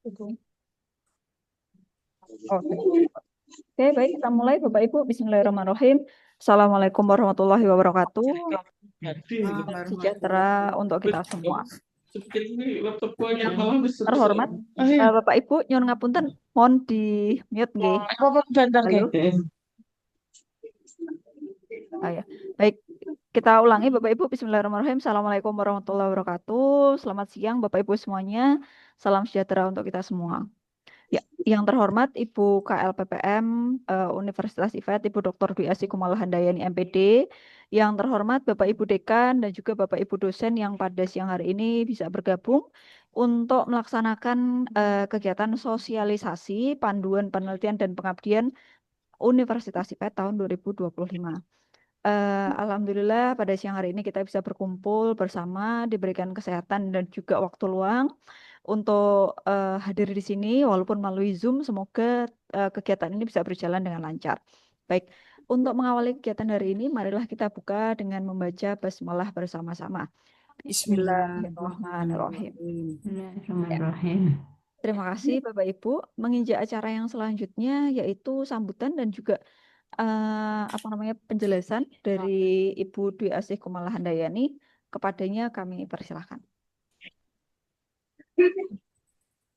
Oke, Oke, baik kita mulai Bapak Ibu. Bismillahirrahmanirrahim. Assalamualaikum warahmatullahi wabarakatuh. Salam sejahtera untuk kita semua. Yang terhormat, Bapak Ibu, nyuwun ngapunten, mohon di mute nggih. Halo. Ya. Baik, kita ulangi Bapak Ibu. Bismillahirrahmanirrahim. Assalamualaikum warahmatullahi wabarakatuh. Selamat siang Bapak Ibu semuanya. Salam sejahtera untuk kita semua. Ya, yang terhormat Ibu KLPPM Universitas IFET, Ibu Dr. Dwi Asih Kumala Handayani MPD, yang terhormat Bapak Ibu Dekan dan juga Bapak Ibu dosen yang pada siang hari ini bisa bergabung untuk melaksanakan kegiatan sosialisasi, panduan penelitian dan pengabdian Universitas IFET tahun 2025. Alhamdulillah pada siang hari ini kita bisa berkumpul bersama, diberikan kesehatan dan juga waktu luang untuk hadir di sini walaupun melalui Zoom. Semoga kegiatan ini bisa berjalan dengan lancar. Baik, untuk mengawali kegiatan hari ini, marilah kita buka dengan membaca basmalah bersama-sama. Bismillahirrahmanirrahim. Ya, terima kasih Bapak Ibu. Menginjak acara yang selanjutnya yaitu sambutan dan juga penjelasan dari Ibu Dwi Asih Kumala Handayani. Kepadanya kami persilahkan.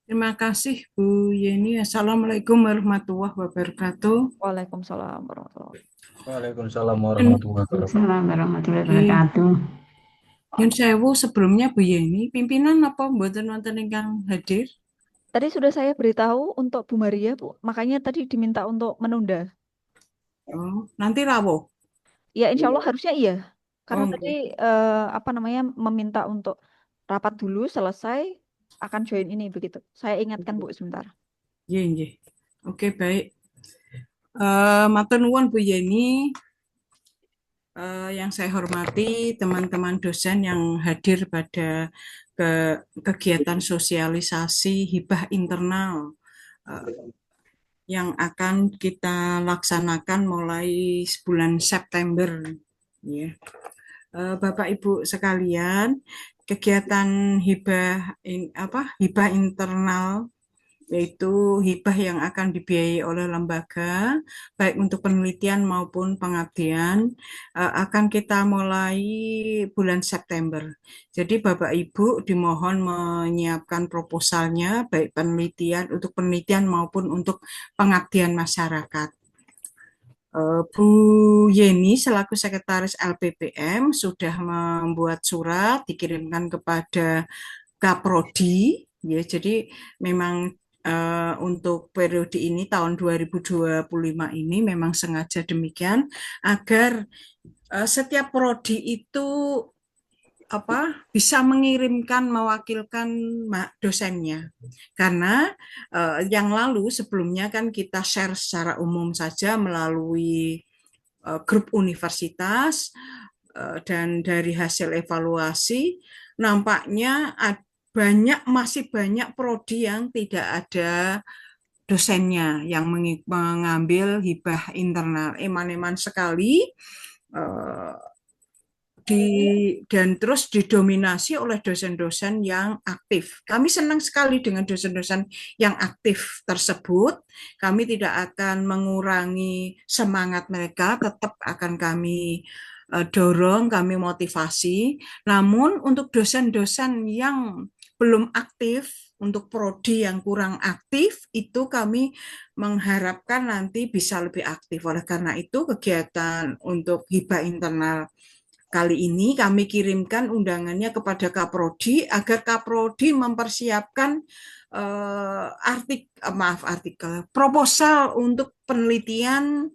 Terima kasih Bu Yeni. Assalamualaikum warahmatullahi wabarakatuh. Waalaikumsalam warahmatullahi wabarakatuh. Waalaikumsalam warahmatullahi wabarakatuh. Assalamualaikum warahmatullahi wabarakatuh. Nyun sewu sebelumnya Bu Yeni, pimpinan apa mboten wonten ingkang hadir? Tadi sudah saya beritahu untuk Bu Maria, Bu. Makanya tadi diminta untuk menunda. Oh, nanti rawuh. Ya, insya Allah harusnya iya. Karena Oh, tadi nggih. meminta untuk rapat dulu selesai akan join ini begitu. Saya ingatkan Bu sebentar. Nggih, nggih. Oke, baik. Matur nuwun Bu Yeni. Yang saya hormati teman-teman dosen yang hadir pada kegiatan sosialisasi hibah internal yang akan kita laksanakan mulai bulan September. Ya. Bapak Ibu sekalian, kegiatan hibah internal yaitu hibah yang akan dibiayai oleh lembaga baik untuk penelitian maupun pengabdian akan kita mulai bulan September. Jadi Bapak Ibu dimohon menyiapkan proposalnya baik untuk penelitian maupun untuk pengabdian masyarakat. Bu Yeni selaku Sekretaris LPPM sudah membuat surat dikirimkan kepada Kaprodi, ya. Jadi memang untuk periode ini tahun 2025 ini memang sengaja demikian agar setiap prodi itu bisa mengirimkan mewakilkan dosennya, karena yang lalu sebelumnya kan kita share secara umum saja melalui grup universitas dan dari hasil evaluasi nampaknya masih banyak prodi yang tidak ada dosennya yang mengambil hibah internal, eman-eman sekali. Dan terus didominasi oleh dosen-dosen yang aktif. Kami senang sekali dengan dosen-dosen yang aktif tersebut. Kami tidak akan mengurangi semangat mereka, tetap akan kami dorong, kami motivasi. Namun untuk dosen-dosen yang belum aktif, untuk prodi yang kurang aktif, itu kami mengharapkan nanti bisa lebih aktif. Oleh karena itu kegiatan untuk hibah internal kali ini kami kirimkan undangannya kepada Kaprodi agar Kaprodi mempersiapkan proposal untuk penelitian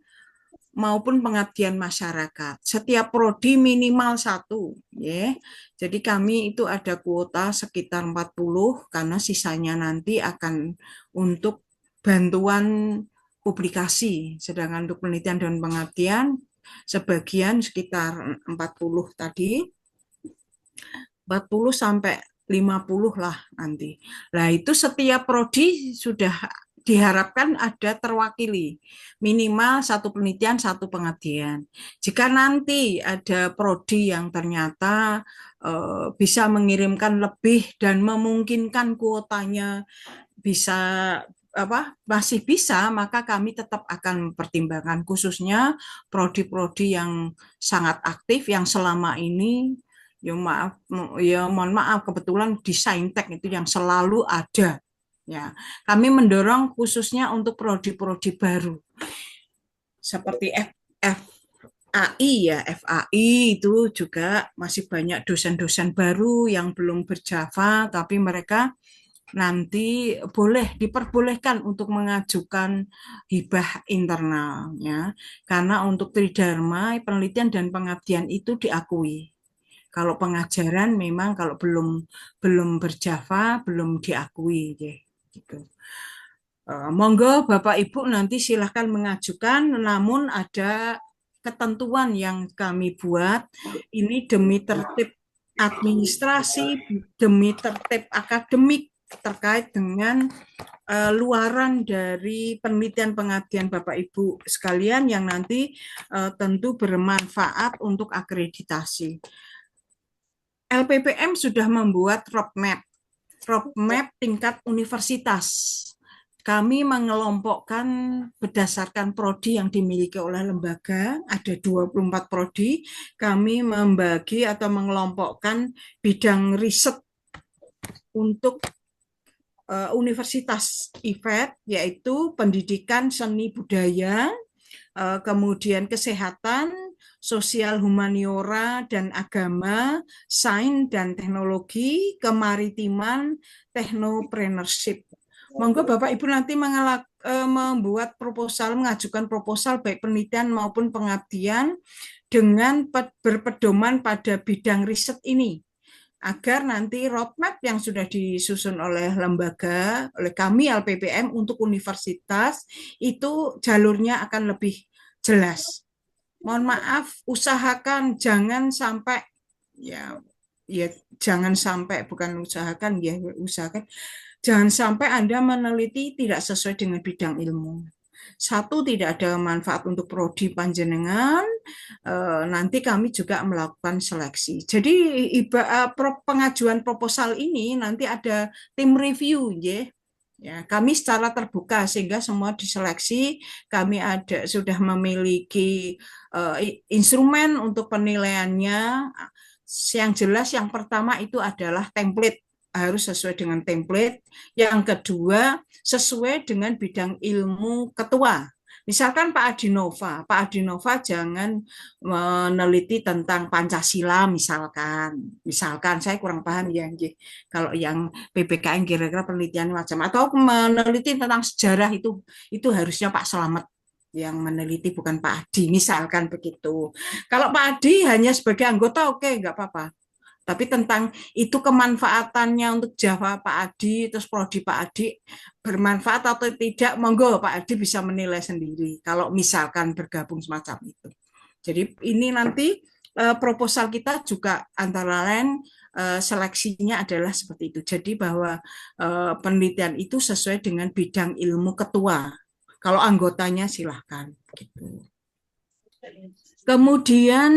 maupun pengabdian masyarakat. Setiap prodi minimal satu, ya. Jadi kami itu ada kuota sekitar 40 karena sisanya nanti akan untuk bantuan publikasi. Sedangkan untuk penelitian dan pengabdian sebagian sekitar 40 tadi, 40 sampai 50 lah nanti. Nah itu setiap prodi sudah diharapkan ada terwakili, minimal satu penelitian, satu pengabdian. Jika nanti ada prodi yang ternyata bisa mengirimkan lebih dan memungkinkan kuotanya bisa masih bisa, maka kami tetap akan mempertimbangkan khususnya prodi-prodi yang sangat aktif yang selama ini mohon maaf kebetulan di Saintek itu yang selalu ada. Ya, kami mendorong khususnya untuk prodi-prodi baru seperti FAI ya, FAI itu juga masih banyak dosen-dosen baru yang belum berjava, tapi mereka nanti diperbolehkan untuk mengajukan hibah internalnya, karena untuk Tridharma penelitian dan pengabdian itu diakui. Kalau pengajaran memang kalau belum berjava belum diakui deh gitu. Monggo Bapak Ibu nanti silahkan mengajukan, namun ada ketentuan yang kami buat ini demi tertib administrasi, demi tertib akademik terkait dengan luaran dari penelitian pengabdian Bapak Ibu sekalian yang nanti tentu bermanfaat untuk akreditasi. LPPM sudah membuat roadmap tingkat universitas. Kami mengelompokkan berdasarkan prodi yang dimiliki oleh lembaga, ada 24 prodi, kami membagi atau mengelompokkan bidang riset untuk Universitas IFET, yaitu pendidikan, seni, budaya, kemudian kesehatan, sosial humaniora dan agama, sains dan teknologi, kemaritiman, teknopreneurship. Monggo Bapak Ibu nanti membuat proposal, mengajukan proposal baik penelitian maupun pengabdian dengan berpedoman pada bidang riset ini, agar nanti roadmap yang sudah disusun oleh lembaga, oleh kami LPPM untuk universitas, itu jalurnya akan lebih jelas. Mohon maaf, usahakan jangan sampai, ya jangan sampai, bukan usahakan, ya usahakan, jangan sampai Anda meneliti tidak sesuai dengan bidang ilmu. Satu, tidak ada manfaat untuk prodi panjenengan, nanti kami juga melakukan seleksi. Jadi pengajuan proposal ini nanti ada tim review, ya. Kami secara terbuka sehingga semua diseleksi. Kami sudah memiliki instrumen untuk penilaiannya. Yang jelas yang pertama itu adalah template, harus sesuai dengan template. Yang kedua, sesuai dengan bidang ilmu ketua. Misalkan Pak Adinova jangan meneliti tentang Pancasila misalkan saya kurang paham ya, kalau yang PPKN kira-kira penelitian macam, atau meneliti tentang sejarah itu harusnya Pak Slamet yang meneliti, bukan Pak Adi, misalkan begitu. Kalau Pak Adi hanya sebagai anggota, oke, nggak apa-apa. Tapi tentang itu kemanfaatannya untuk Java Pak Adi, terus prodi Pak Adi bermanfaat atau tidak, monggo Pak Adi bisa menilai sendiri kalau misalkan bergabung semacam itu. Jadi ini nanti proposal kita juga antara lain seleksinya adalah seperti itu. Jadi bahwa penelitian itu sesuai dengan bidang ilmu ketua. Kalau anggotanya silahkan. Gitu. Kemudian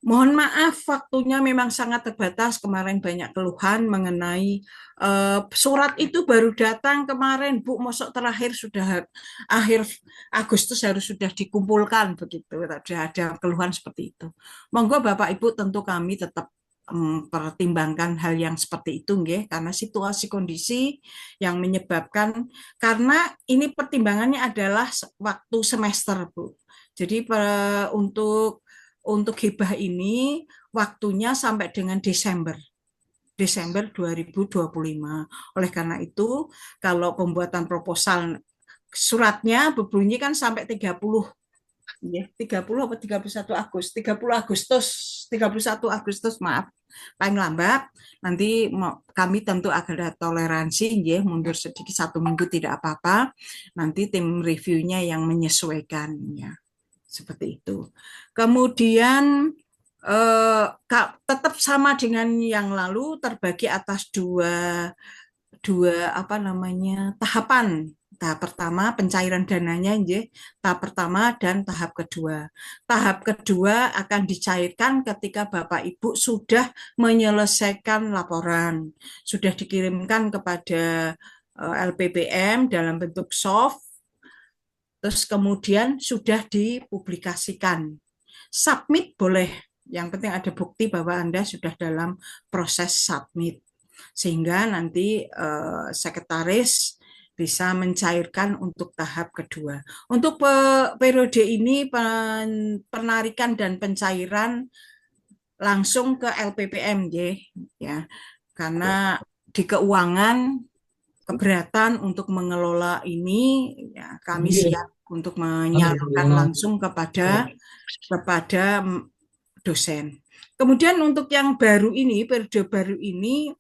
mohon maaf, waktunya memang sangat terbatas. Kemarin banyak keluhan mengenai surat itu baru datang kemarin, Bu. Mosok terakhir sudah akhir Agustus harus sudah dikumpulkan begitu. Ada keluhan seperti itu. Monggo Bapak Ibu, tentu kami tetap pertimbangkan hal yang seperti itu, nggih, karena situasi kondisi yang menyebabkan, karena ini pertimbangannya adalah waktu semester, Bu. Jadi untuk hibah ini waktunya sampai dengan Desember 2025. Oleh karena itu, kalau pembuatan proposal suratnya berbunyi kan sampai 30 atau 31 Agustus, maaf, paling lambat. Nanti kami tentu ada toleransi, mundur sedikit 1 minggu tidak apa-apa. Nanti tim reviewnya yang menyesuaikannya. Seperti itu. Kemudian tetap sama dengan yang lalu, terbagi atas dua tahapan. Tahap pertama pencairan dananya, tahap pertama dan tahap kedua. Tahap kedua akan dicairkan ketika Bapak Ibu sudah menyelesaikan laporan, sudah dikirimkan kepada LPPM dalam bentuk soft, terus kemudian sudah dipublikasikan. Submit boleh, yang penting ada bukti bahwa Anda sudah dalam proses submit. Sehingga nanti sekretaris bisa mencairkan untuk tahap kedua. Untuk periode ini penarikan dan pencairan langsung ke LPPM ya. Karena di keuangan keberatan untuk mengelola ini, ya, kami siap untuk menyalurkan langsung kepada dosen. Kemudian untuk yang baru ini, periode baru ini,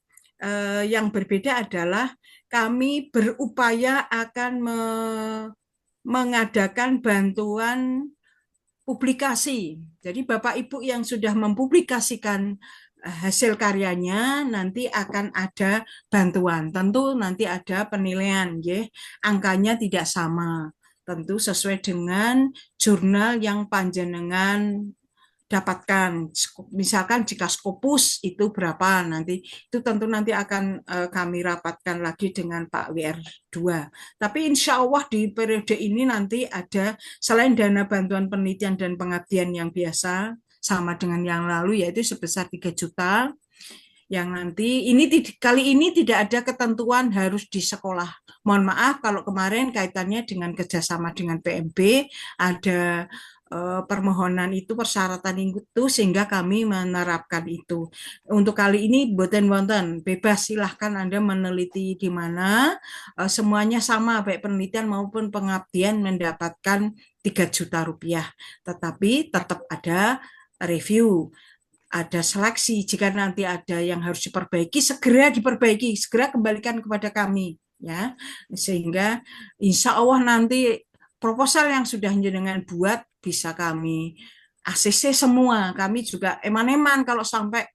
yang berbeda adalah kami berupaya akan mengadakan bantuan publikasi. Jadi Bapak Ibu yang sudah mempublikasikan hasil karyanya nanti akan ada bantuan. Tentu nanti ada penilaian, ya. Angkanya tidak sama. Tentu sesuai dengan jurnal yang panjenengan dapatkan. Misalkan jika Scopus itu berapa nanti, itu tentu nanti akan kami rapatkan lagi dengan Pak WR2. Tapi insya Allah di periode ini nanti ada, selain dana bantuan penelitian dan pengabdian yang biasa sama dengan yang lalu, yaitu sebesar 3 juta, yang nanti ini kali ini tidak ada ketentuan harus di sekolah. Mohon maaf kalau kemarin kaitannya dengan kerjasama dengan PMB ada permohonan itu, persyaratan itu, sehingga kami menerapkan itu. Untuk kali ini boten wonten, bebas, silahkan Anda meneliti di mana, semuanya sama, baik penelitian maupun pengabdian mendapatkan 3 juta rupiah. Tetapi tetap ada review, ada seleksi. Jika nanti ada yang harus diperbaiki, segera diperbaiki, segera kembalikan kepada kami, ya, sehingga insya Allah nanti proposal yang sudah jenengan buat bisa kami ACC semua. Kami juga eman-eman kalau sampai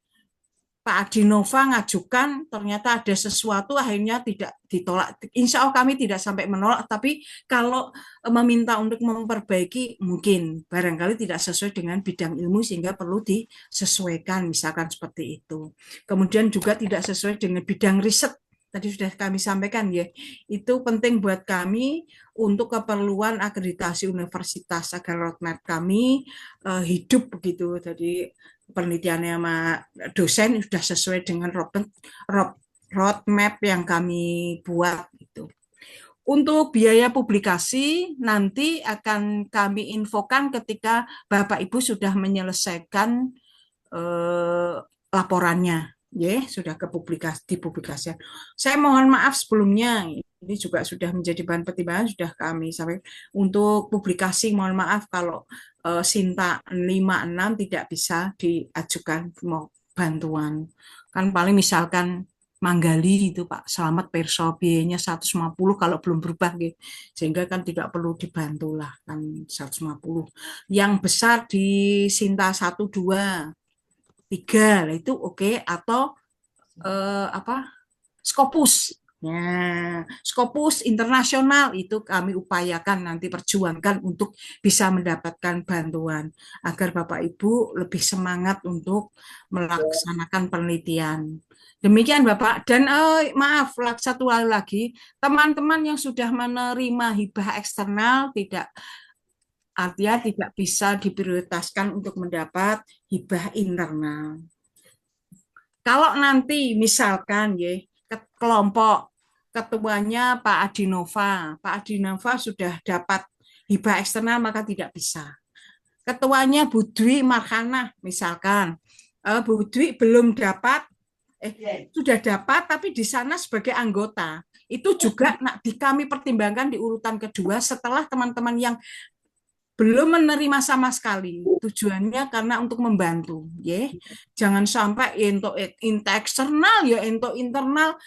Pak Adinova ngajukan ternyata ada sesuatu akhirnya tidak ditolak. Insya Allah kami tidak sampai menolak, tapi kalau meminta untuk memperbaiki mungkin barangkali tidak sesuai dengan bidang ilmu sehingga perlu disesuaikan, misalkan seperti itu. Kemudian juga tidak sesuai dengan bidang riset. Tadi sudah kami sampaikan, ya, itu penting buat kami untuk keperluan akreditasi universitas agar roadmap kami hidup begitu. Jadi penelitiannya sama dosen sudah sesuai dengan roadmap yang kami buat itu. Untuk biaya publikasi nanti akan kami infokan ketika Bapak Ibu sudah menyelesaikan laporannya. Ya, sudah dipublikasikan. Saya mohon maaf sebelumnya, ini juga sudah menjadi bahan pertimbangan, sudah kami sampai untuk publikasi, mohon maaf kalau Sinta 56 tidak bisa diajukan bantuan. Kan paling misalkan Manggali itu Pak Selamat Perso biayanya 150 kalau belum berubah gitu. Sehingga kan tidak perlu dibantu lah, kan 150. Yang besar di Sinta 1 2 3 lah itu oke, atau Scopus. Nah, Scopus internasional itu kami upayakan nanti perjuangkan untuk bisa mendapatkan bantuan agar Bapak Ibu lebih semangat untuk melaksanakan penelitian. Demikian Bapak, dan maaf satu hal lagi, teman-teman yang sudah menerima hibah eksternal artinya tidak bisa diprioritaskan untuk mendapat hibah internal. Kalau nanti misalkan ya kelompok ketuanya Pak Adinova sudah dapat hibah eksternal maka tidak bisa. Ketuanya Bu Dwi Marhana misalkan, Bu Dwi belum dapat, sudah dapat tapi di sana sebagai anggota. Itu juga kami pertimbangkan di urutan kedua setelah teman-teman yang belum menerima sama sekali. Tujuannya karena untuk membantu, ya. Jangan sampai untuk eksternal ya, untuk internal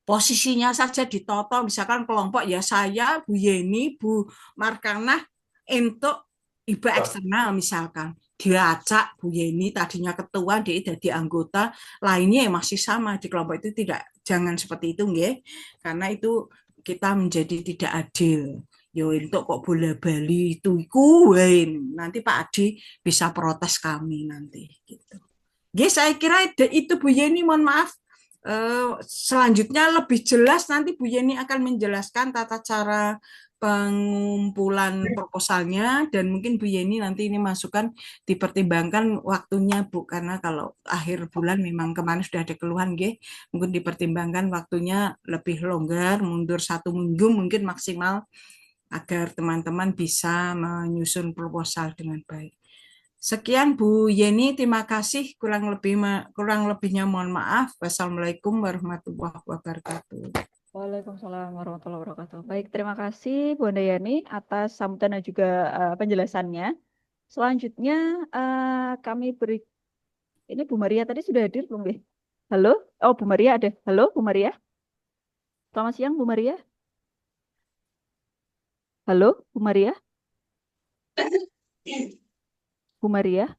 posisinya saja ditoto, misalkan kelompok ya saya, Bu Yeni, Bu Markana untuk hibah eksternal misalkan. Diacak Bu Yeni tadinya ketua, dia jadi anggota, lainnya masih sama di kelompok itu, jangan seperti itu, ya. Karena itu kita menjadi tidak adil. Yo entuk kok bola bali itu nanti Pak Adi bisa protes kami nanti gitu. Saya kira itu Bu Yeni, mohon maaf Selanjutnya lebih jelas nanti Bu Yeni akan menjelaskan tata cara pengumpulan proposalnya dan mungkin Bu Yeni nanti ini masukan dipertimbangkan waktunya Bu, karena kalau akhir bulan memang kemarin sudah ada keluhan mungkin dipertimbangkan waktunya lebih longgar, mundur 1 minggu mungkin maksimal agar teman-teman bisa menyusun proposal dengan baik. Sekian Bu Yeni, terima kasih. Kurang lebihnya mohon maaf. Wassalamualaikum warahmatullahi wabarakatuh. Waalaikumsalam warahmatullahi wabarakatuh. Baik, terima kasih Bu Handayani atas sambutan dan juga penjelasannya. Selanjutnya kami beri, ini Bu Maria tadi sudah hadir belum ya? Halo? Oh, Bu Maria ada. Halo, Bu Maria. Selamat siang, Bu Maria. Halo, Bu Maria. Bu Maria.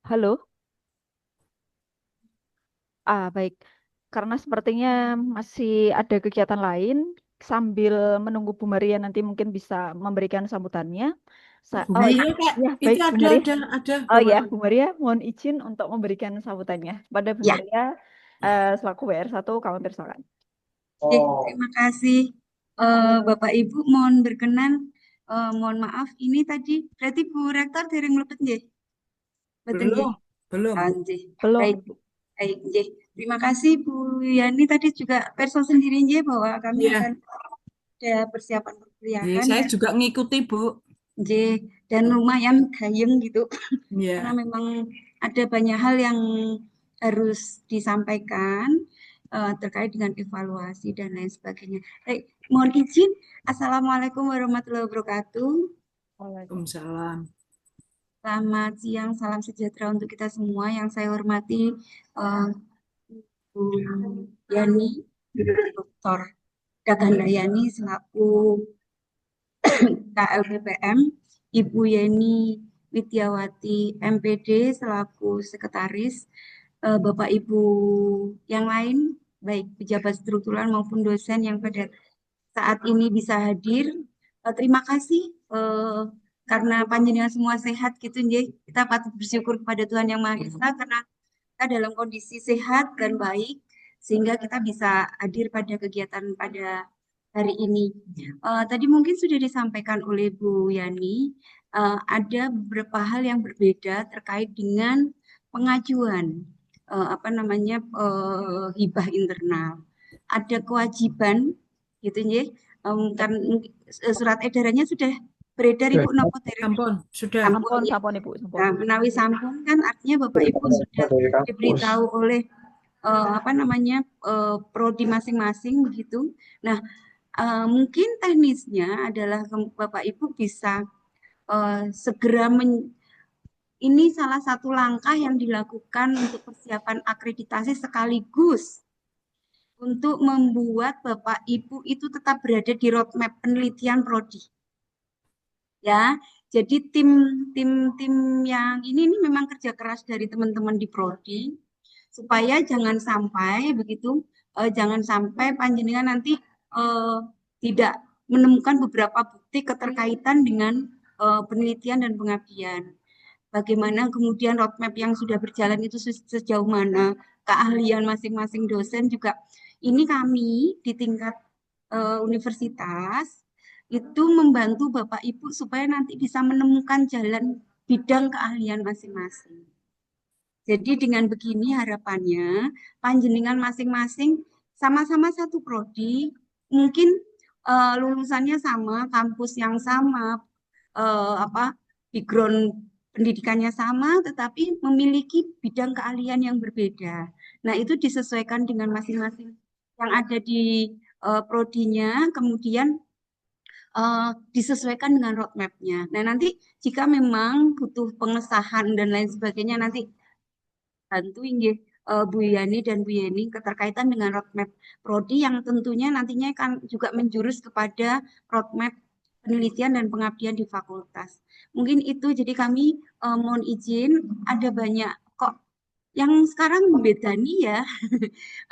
Halo. Baik. Karena sepertinya masih ada kegiatan lain, sambil menunggu Bu Maria nanti mungkin bisa memberikan sambutannya. Bu Maria, Kak, Ya, itu baik, Bu Maria. ada. Oh ya, Bu Maria, mohon izin untuk memberikan sambutannya pada Bu Ya. Maria selaku WR1, kami persilakan. Oke, terima kasih Bapak Ibu, mohon berkenan, mohon maaf ini tadi berarti Bu Rektor dereng mlebet nggih? Mboten nggih? Belum. Nggih. Belum. Baik, baik nggih. Terima kasih Bu Yani tadi juga perso sendiri nggih bahwa kami akan ada persiapan perkuliahan Saya dan juga ngikuti Bu. nggih, dan lumayan gayeng gitu. Iya. Karena memang ada banyak hal yang harus disampaikan terkait dengan evaluasi dan lain sebagainya. Baik, mohon izin. Assalamualaikum warahmatullahi wabarakatuh. Waalaikumsalam. Selamat siang, salam sejahtera untuk kita semua. Yang saya hormati Bu Yani, Dr. Gagandayani selaku KLBPM, Ibu Yeni Widyawati MPD selaku sekretaris, Bapak Ibu yang lain, baik pejabat struktural maupun dosen yang pada saat ini bisa hadir. Terima kasih karena panjenengan semua sehat gitu nggih. Kita patut bersyukur kepada Tuhan Yang Maha Esa karena kita dalam kondisi sehat dan baik sehingga kita bisa hadir pada kegiatan pada hari ini. Tadi mungkin sudah disampaikan oleh Bu Yani, ada beberapa hal yang berbeda terkait dengan pengajuan hibah internal. Ada kewajiban gitu nggih. Kan surat edarannya sudah beredar Ibu napa dereng? Sampun, sudah. Sampun, ya. sampun Ibu, sampun. Nah, menawi sampun kan artinya Bapak Ibu sudah diberitahu oleh prodi masing-masing begitu. Nah, mungkin teknisnya adalah Bapak Ibu bisa segera ini salah satu langkah yang dilakukan untuk persiapan akreditasi sekaligus untuk membuat Bapak Ibu itu tetap berada di roadmap penelitian prodi. Ya, jadi tim yang ini memang kerja keras dari teman-teman di prodi supaya jangan sampai begitu, jangan sampai panjenengan nanti tidak menemukan beberapa bukti keterkaitan dengan penelitian dan pengabdian. Bagaimana kemudian roadmap yang sudah berjalan itu sejauh mana, keahlian masing-masing dosen juga. Ini kami di tingkat universitas itu membantu Bapak Ibu supaya nanti bisa menemukan jalan bidang keahlian masing-masing. Jadi dengan begini harapannya panjenengan masing-masing sama-sama satu prodi, mungkin lulusannya sama, kampus yang sama, background pendidikannya sama, tetapi memiliki bidang keahlian yang berbeda. Nah, itu disesuaikan dengan masing-masing yang ada di prodinya, kemudian disesuaikan dengan roadmap-nya. Nah, nanti jika memang butuh pengesahan dan lain sebagainya, nanti bantu inggih Bu Yani dan Bu Yeni keterkaitan dengan roadmap prodi yang tentunya nantinya akan juga menjurus kepada roadmap penelitian dan pengabdian di fakultas. Mungkin itu, jadi kami mohon izin, ada banyak kok yang sekarang membedani ya,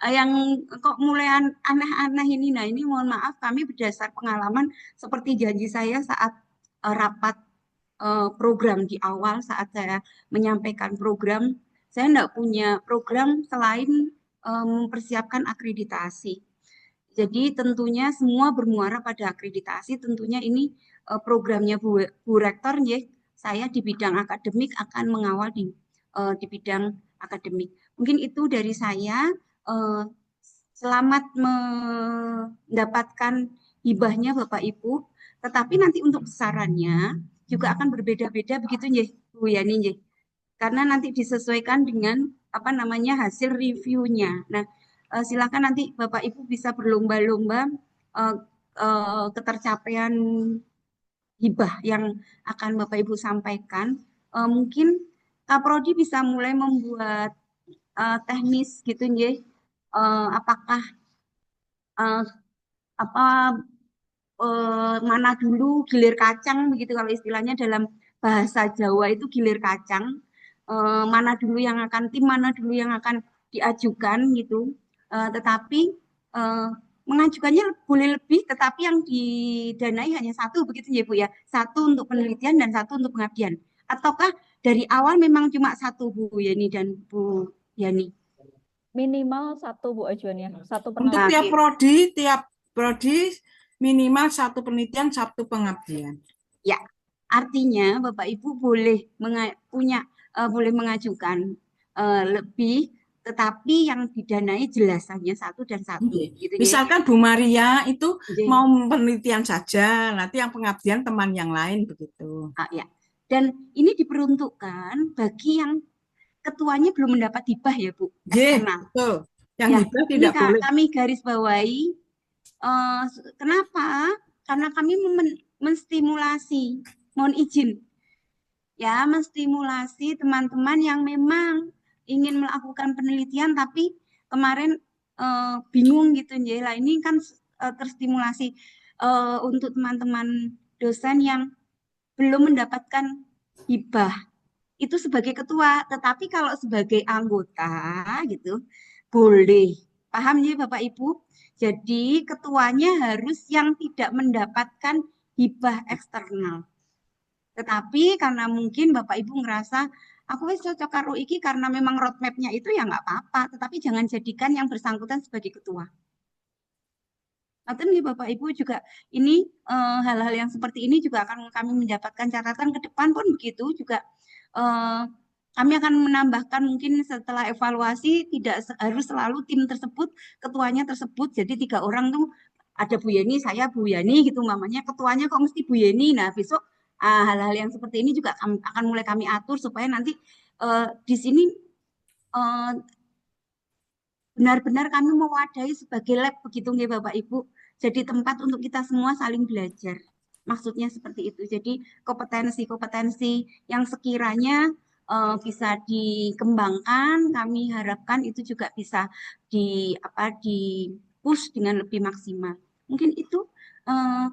yang kok mulai aneh-aneh ini. Nah, ini mohon maaf kami berdasar pengalaman seperti janji saya saat rapat program di awal saat saya menyampaikan program, saya enggak punya program selain mempersiapkan akreditasi. Jadi tentunya semua bermuara pada akreditasi. Tentunya ini programnya Bu Rektor, nggih. Saya di bidang akademik akan mengawal di bidang akademik. Mungkin itu dari saya. Selamat mendapatkan hibahnya Bapak Ibu. Tetapi nanti untuk besarannya juga akan berbeda-beda begitu nggih, Bu Yani nggih. Karena nanti disesuaikan dengan hasil reviewnya. Nah, silakan nanti Bapak Ibu bisa berlomba-lomba ketercapaian hibah yang akan Bapak Ibu sampaikan. Mungkin Kaprodi bisa mulai membuat teknis gitu nggih. Apakah mana dulu gilir kacang begitu kalau istilahnya dalam bahasa Jawa itu gilir kacang. Mana dulu yang akan mana dulu yang akan diajukan gitu. Tetapi mengajukannya boleh lebih, tetapi yang didanai hanya satu begitu ya Bu ya. Satu untuk penelitian dan satu untuk pengabdian. Ataukah dari awal memang cuma satu Bu Yani dan Bu Yani? Minimal satu Bu ajuannya, satu Untuk penelitian. tiap prodi minimal satu penelitian, satu pengabdian. Ya, artinya Bapak Ibu boleh boleh mengajukan lebih, tetapi yang didanai jelasannya satu dan satu. Gitu, Misalkan Bu Maria itu Nggih. mau penelitian saja, nanti yang pengabdian teman yang lain begitu. Ya. Dan ini diperuntukkan bagi yang ketuanya belum mendapat hibah ya Bu, eksternal. Betul. Yang Ya, hibah ini tidak boleh. kami garis bawahi. Kenapa? Karena kami menstimulasi, mohon izin, ya, menstimulasi teman-teman yang memang ingin melakukan penelitian tapi kemarin bingung gitu ya. Lah ini kan terstimulasi untuk teman-teman dosen yang belum mendapatkan hibah itu sebagai ketua, tetapi kalau sebagai anggota gitu boleh. Paham ya Bapak Ibu? Jadi ketuanya harus yang tidak mendapatkan hibah eksternal. Tetapi karena mungkin Bapak Ibu ngerasa aku wis cocok karo iki karena memang roadmap-nya itu ya nggak apa-apa, tetapi jangan jadikan yang bersangkutan sebagai ketua. Atau nih Bapak Ibu juga ini hal-hal yang seperti ini juga akan kami mendapatkan catatan ke depan pun begitu juga kami akan menambahkan mungkin setelah evaluasi tidak harus selalu tim tersebut ketuanya tersebut jadi 3 orang tuh ada Bu Yeni, saya Bu Yani gitu mamanya ketuanya kok mesti Bu Yeni. Nah besok hal-hal yang seperti ini juga akan mulai kami atur supaya nanti di sini benar-benar kami mewadahi sebagai lab begitu nggih Bapak Ibu. Jadi tempat untuk kita semua saling belajar. Maksudnya seperti itu. Jadi kompetensi-kompetensi yang sekiranya bisa dikembangkan, kami harapkan itu juga bisa di push dengan lebih maksimal. Mungkin itu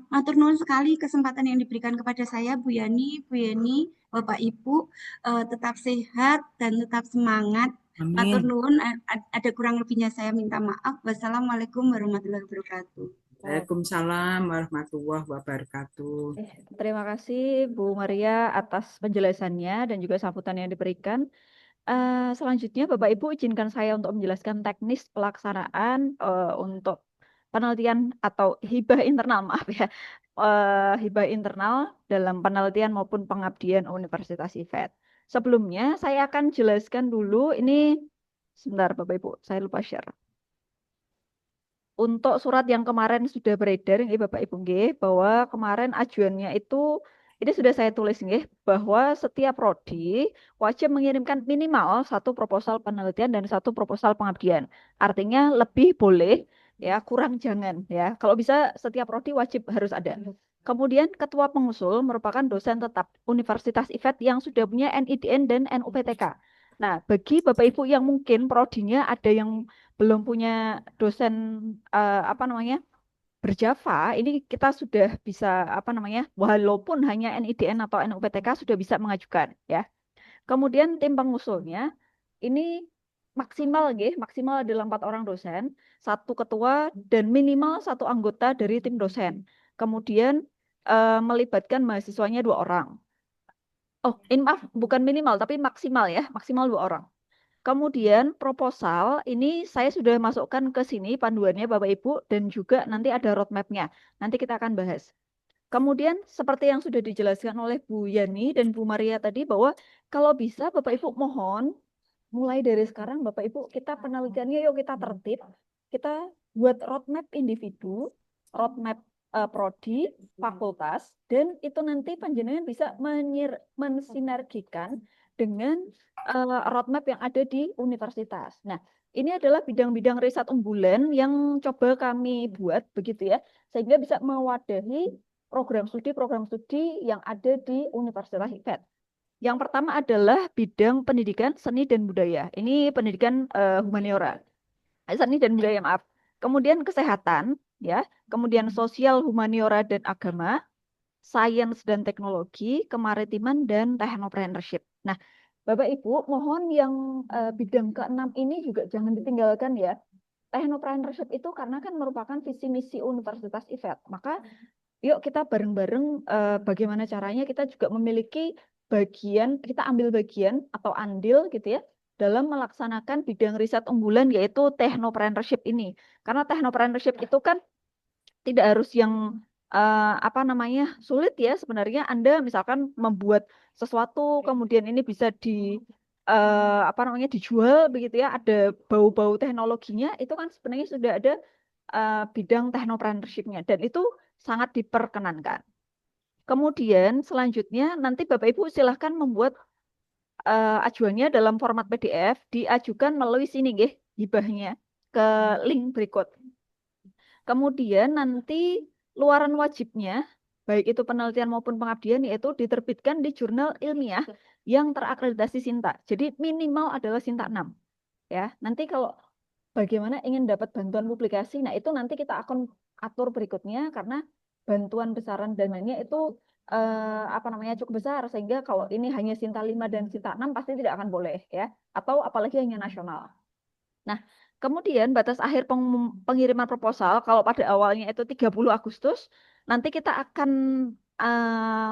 matur nuwun sekali kesempatan yang diberikan kepada saya Bu Yani, Bu Yeni, Bapak Ibu tetap sehat dan tetap semangat. Matur nuwun, ada kurang lebihnya saya minta maaf. Wassalamualaikum warahmatullahi wabarakatuh. Waalaikumsalam warahmatullahi wabarakatuh. Terima kasih Bu Maria atas penjelasannya dan juga sambutan yang diberikan. Selanjutnya Bapak Ibu izinkan saya untuk menjelaskan teknis pelaksanaan untuk penelitian atau hibah internal, maaf ya. Hibah internal dalam penelitian maupun pengabdian Universitas IFET. Sebelumnya saya akan jelaskan dulu ini sebentar Bapak Ibu, saya lupa share. Untuk surat yang kemarin sudah beredar nggih Bapak Ibu nggih, bahwa kemarin ajuannya itu ini sudah saya tulis nggih bahwa setiap prodi wajib mengirimkan minimal satu proposal penelitian dan satu proposal pengabdian. Artinya lebih boleh ya, kurang jangan ya. Kalau bisa setiap prodi wajib harus ada. Kemudian ketua pengusul merupakan dosen tetap Universitas IFET yang sudah punya NIDN dan NUPTK. Nah, bagi Bapak Ibu yang mungkin prodinya ada yang belum punya dosen berjava, ini kita sudah bisa walaupun hanya NIDN atau NUPTK sudah bisa mengajukan ya. Kemudian tim pengusulnya ini maksimal ada 4 orang dosen, 1 ketua dan minimal 1 anggota dari tim dosen. Kemudian melibatkan mahasiswanya 2 orang. Oh, ini maaf, bukan minimal tapi maksimal ya, maksimal 2 orang. Kemudian proposal ini saya sudah masukkan ke sini panduannya Bapak Ibu dan juga nanti ada roadmap-nya. Nanti kita akan bahas. Kemudian seperti yang sudah dijelaskan oleh Bu Yani dan Bu Maria tadi bahwa kalau bisa Bapak Ibu mohon mulai dari sekarang Bapak Ibu kita penelitiannya yuk kita tertib. Kita buat roadmap individu, roadmap prodi, fakultas, dan itu nanti panjenengan bisa mensinergikan dengan roadmap yang ada di universitas. Nah, ini adalah bidang-bidang riset unggulan yang coba kami buat begitu ya, sehingga bisa mewadahi program studi yang ada di Universitas IFET. Yang pertama adalah bidang pendidikan seni dan budaya. Ini pendidikan humaniora, seni dan budaya maaf. Kemudian kesehatan, ya. Kemudian sosial, humaniora dan agama, sains dan teknologi, kemaritiman dan technopreneurship. Nah, Bapak Ibu, mohon yang bidang keenam ini juga jangan ditinggalkan ya. Technopreneurship itu karena kan merupakan visi misi Universitas IFET. Maka yuk kita bareng-bareng bagaimana caranya kita juga memiliki bagian, kita ambil bagian atau andil gitu ya dalam melaksanakan bidang riset unggulan yaitu technopreneurship ini. Karena technopreneurship itu kan tidak harus yang apa namanya sulit ya sebenarnya. Anda misalkan membuat sesuatu kemudian ini bisa apa namanya dijual begitu ya, ada bau-bau teknologinya, itu kan sebenarnya sudah ada bidang technopreneurship-nya dan itu sangat diperkenankan. Kemudian selanjutnya nanti Bapak Ibu silahkan membuat ajuannya dalam format PDF, diajukan melalui sini nggih, hibahnya ke link berikut. Kemudian nanti luaran wajibnya, baik itu penelitian maupun pengabdian, yaitu diterbitkan di jurnal ilmiah yang terakreditasi Sinta. Jadi minimal adalah Sinta 6. Ya, nanti kalau bagaimana ingin dapat bantuan publikasi, nah itu nanti kita akan atur berikutnya karena bantuan besaran dananya itu apa namanya cukup besar sehingga kalau ini hanya Sinta 5 dan Sinta 6 pasti tidak akan boleh ya, atau apalagi hanya nasional. Nah, kemudian batas akhir pengiriman proposal kalau pada awalnya itu 30 Agustus, nanti kita akan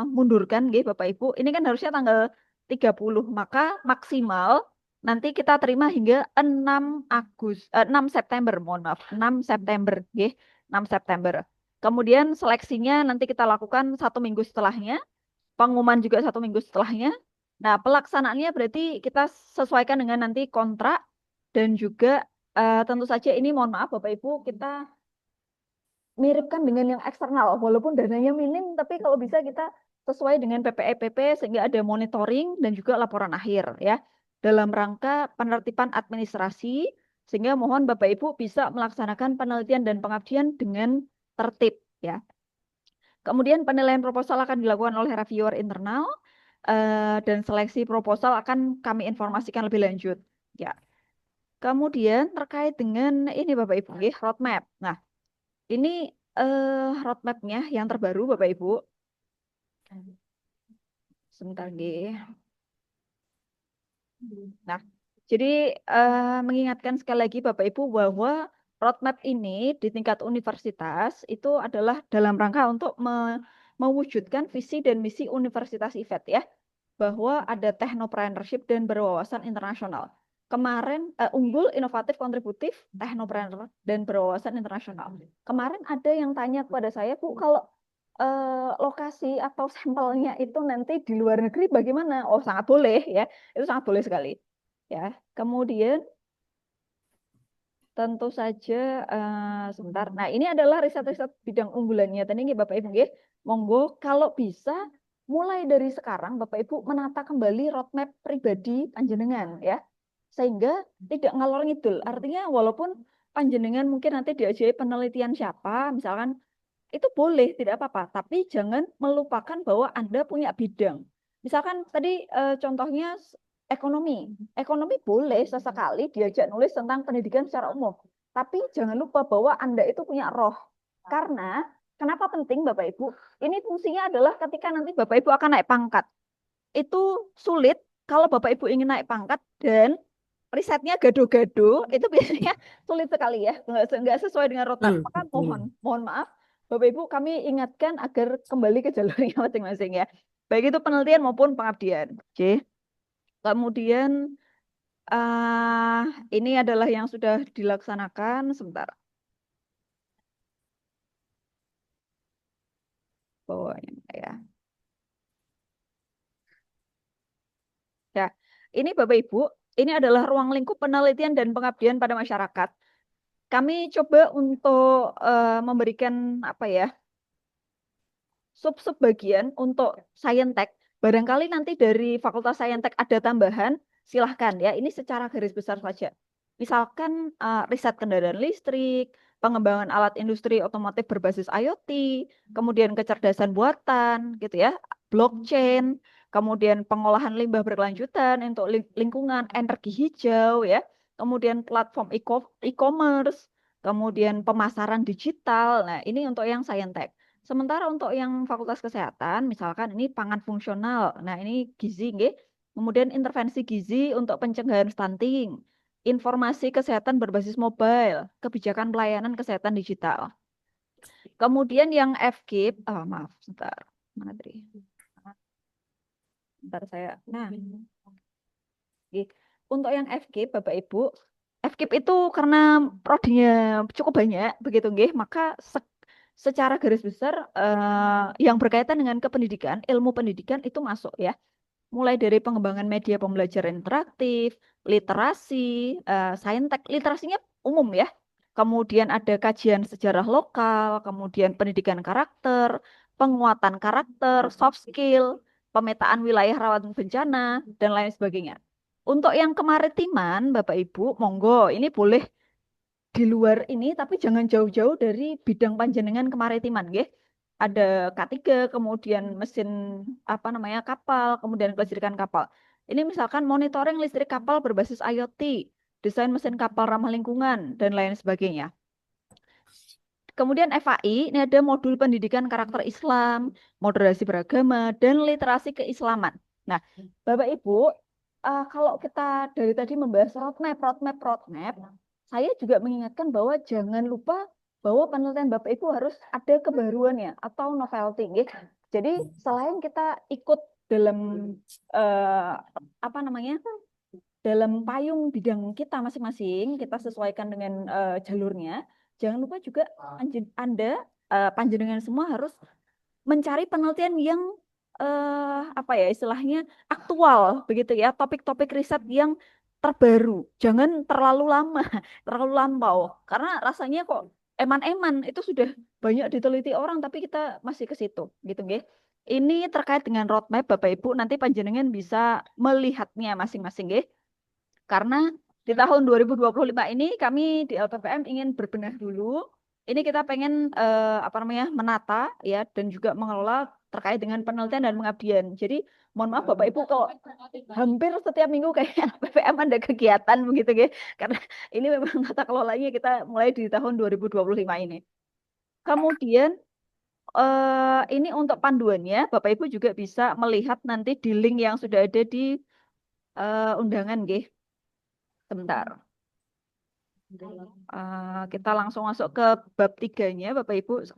mundurkan nggih Bapak Ibu. Ini kan harusnya tanggal 30, maka maksimal nanti kita terima hingga 6 September, mohon maaf, 6 September nggih, 6 September. Kemudian seleksinya nanti kita lakukan 1 minggu setelahnya, pengumuman juga 1 minggu setelahnya. Nah, pelaksanaannya berarti kita sesuaikan dengan nanti kontrak dan juga tentu saja ini mohon maaf Bapak Ibu kita miripkan dengan yang eksternal walaupun dananya minim tapi kalau bisa kita sesuai dengan PPEPP sehingga ada monitoring dan juga laporan akhir ya dalam rangka penertiban administrasi sehingga mohon Bapak Ibu bisa melaksanakan penelitian dan pengabdian dengan tertib ya. Kemudian penilaian proposal akan dilakukan oleh reviewer internal dan seleksi proposal akan kami informasikan lebih lanjut ya. Kemudian terkait dengan ini Bapak Ibu, roadmap. Nah, ini roadmap-nya yang terbaru Bapak Ibu. Sebentar nggih. Nah, jadi mengingatkan sekali lagi Bapak Ibu bahwa roadmap ini di tingkat universitas itu adalah dalam rangka untuk mewujudkan visi dan misi Universitas IFET ya, bahwa ada technopreneurship dan berwawasan internasional. Kemarin unggul, inovatif, kontributif, teknopreneur dan berwawasan internasional. Kemarin ada yang tanya kepada saya, Bu, kalau lokasi atau sampelnya itu nanti di luar negeri bagaimana? Oh, sangat boleh ya, itu sangat boleh sekali. Ya, kemudian tentu saja sebentar. Nah, ini adalah riset-riset bidang unggulannya. Tadi Bapak Ibu, monggo kalau bisa mulai dari sekarang Bapak Ibu menata kembali roadmap pribadi panjenengan ya. Sehingga tidak ngalor ngidul. Artinya walaupun panjenengan mungkin nanti diajari penelitian siapa, misalkan itu boleh, tidak apa-apa. Tapi jangan melupakan bahwa Anda punya bidang. Misalkan tadi contohnya ekonomi. Ekonomi boleh sesekali diajak nulis tentang pendidikan secara umum. Tapi jangan lupa bahwa Anda itu punya roh. Karena, kenapa penting Bapak Ibu? Ini fungsinya adalah ketika nanti Bapak Ibu akan naik pangkat. Itu sulit kalau Bapak Ibu ingin naik pangkat dan risetnya gado-gado, itu biasanya sulit sekali ya, nggak sesuai dengan roadmap. Maka mohon maaf, Bapak Ibu kami ingatkan agar kembali ke jalurnya masing-masing ya. Baik itu penelitian maupun pengabdian. Oke. Kemudian Ini adalah yang sudah dilaksanakan. Sebentar. Bawahnya ya. Ya, ini Bapak Ibu, ini adalah ruang lingkup penelitian dan pengabdian pada masyarakat. Kami coba untuk memberikan apa ya, sub-sub bagian untuk Saintek. Barangkali nanti dari Fakultas Saintek ada tambahan, silahkan ya. Ini secara garis besar saja. Misalkan riset kendaraan listrik, pengembangan alat industri otomotif berbasis IoT, kemudian kecerdasan buatan, gitu ya, blockchain, kemudian pengolahan limbah berkelanjutan untuk lingkungan, energi hijau, ya, kemudian platform e-commerce, kemudian pemasaran digital. Nah, ini untuk yang Saintek. Sementara untuk yang Fakultas Kesehatan, misalkan ini pangan fungsional. Nah, ini gizi, nggih. Kemudian intervensi gizi untuk pencegahan stunting, informasi kesehatan berbasis mobile, kebijakan pelayanan kesehatan digital. Kemudian yang FKIP, maaf, sebentar. Mana tadi? Bentar saya. Nah, untuk yang FKIP, Bapak Ibu, FKIP itu karena prodinya cukup banyak, begitu nggih, maka secara garis besar yang berkaitan dengan kependidikan, ilmu pendidikan itu masuk ya. Mulai dari pengembangan media pembelajaran interaktif, literasi, saintek, literasinya umum ya. Kemudian ada kajian sejarah lokal, kemudian pendidikan karakter, penguatan karakter, soft skill, pemetaan wilayah rawan bencana, dan lain sebagainya. Untuk yang kemaritiman, Bapak Ibu, monggo, ini boleh di luar ini, tapi jangan jauh-jauh dari bidang panjenengan kemaritiman, nggih. Ada K3, kemudian mesin apa namanya kapal, kemudian kelistrikan kapal. Ini misalkan monitoring listrik kapal berbasis IoT, desain mesin kapal ramah lingkungan, dan lain sebagainya. Kemudian FAI, ini ada modul pendidikan karakter Islam, moderasi beragama, dan literasi keislaman. Nah, Bapak Ibu, kalau kita dari tadi membahas roadmap, saya juga mengingatkan bahwa jangan lupa bahwa penelitian Bapak Ibu harus ada kebaruannya atau novelty. Gitu. Jadi selain kita ikut dalam apa namanya, dalam payung bidang kita masing-masing, kita sesuaikan dengan jalurnya. Jangan lupa juga Anda, panjenengan semua harus mencari penelitian yang apa ya istilahnya aktual begitu ya, topik-topik riset yang terbaru. Jangan terlalu lama, terlalu lampau. Karena rasanya kok eman-eman itu sudah banyak diteliti orang tapi kita masih ke situ gitu nggih. Ini terkait dengan roadmap Bapak Ibu, nanti panjenengan bisa melihatnya masing-masing nggih. Karena di tahun 2025 ini kami di LPPM ingin berbenah dulu. Ini kita pengen apa namanya menata ya dan juga mengelola terkait dengan penelitian dan pengabdian. Jadi mohon maaf Bapak Ibu kalau hampir setiap minggu kayak LPPM ada kegiatan begitu ya. Karena ini memang tata kelolanya kita mulai di tahun 2025 ini. Kemudian ini untuk panduannya Bapak Ibu juga bisa melihat nanti di link yang sudah ada di undangan nggih. Sebentar. Kita langsung masuk ke bab 3-nya, Bapak Ibu.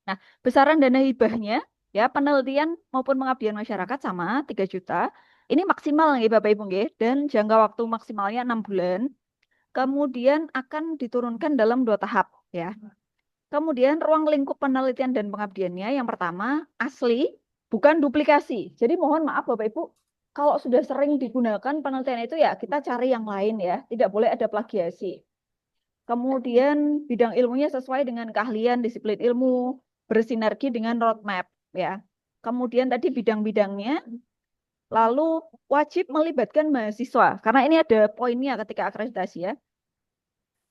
Nah, besaran dana hibahnya, ya penelitian maupun pengabdian masyarakat sama 3 juta. Ini maksimal nih Bapak Ibu nggih, dan jangka waktu maksimalnya 6 bulan. Kemudian akan diturunkan dalam 2 tahap ya. Kemudian ruang lingkup penelitian dan pengabdiannya yang pertama asli, bukan duplikasi. Jadi mohon maaf Bapak Ibu, kalau sudah sering digunakan penelitian itu ya kita cari yang lain ya, tidak boleh ada plagiasi. Kemudian bidang ilmunya sesuai dengan keahlian disiplin ilmu, bersinergi dengan roadmap ya. Kemudian tadi bidang-bidangnya, lalu wajib melibatkan mahasiswa karena ini ada poinnya ketika akreditasi ya.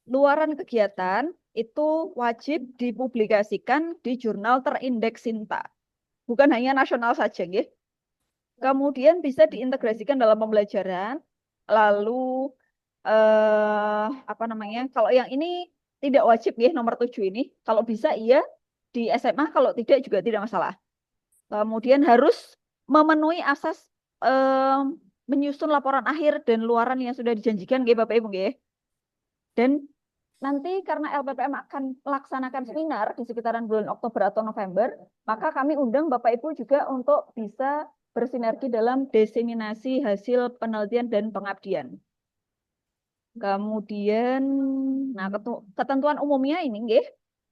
Luaran kegiatan itu wajib dipublikasikan di jurnal terindeks Sinta. Bukan hanya nasional saja, ya. Kemudian bisa diintegrasikan dalam pembelajaran. Lalu apa namanya? Kalau yang ini tidak wajib ya, nomor 7 ini. Kalau bisa iya di SMA, kalau tidak juga tidak masalah. Kemudian harus memenuhi asas menyusun laporan akhir dan luaran yang sudah dijanjikan, ya Bapak Ibu, ya. Dan nanti karena LPPM akan melaksanakan seminar di sekitaran bulan Oktober atau November, maka kami undang Bapak Ibu juga untuk bisa bersinergi dalam diseminasi hasil penelitian dan pengabdian. Kemudian, nah ketentuan umumnya ini, nggih,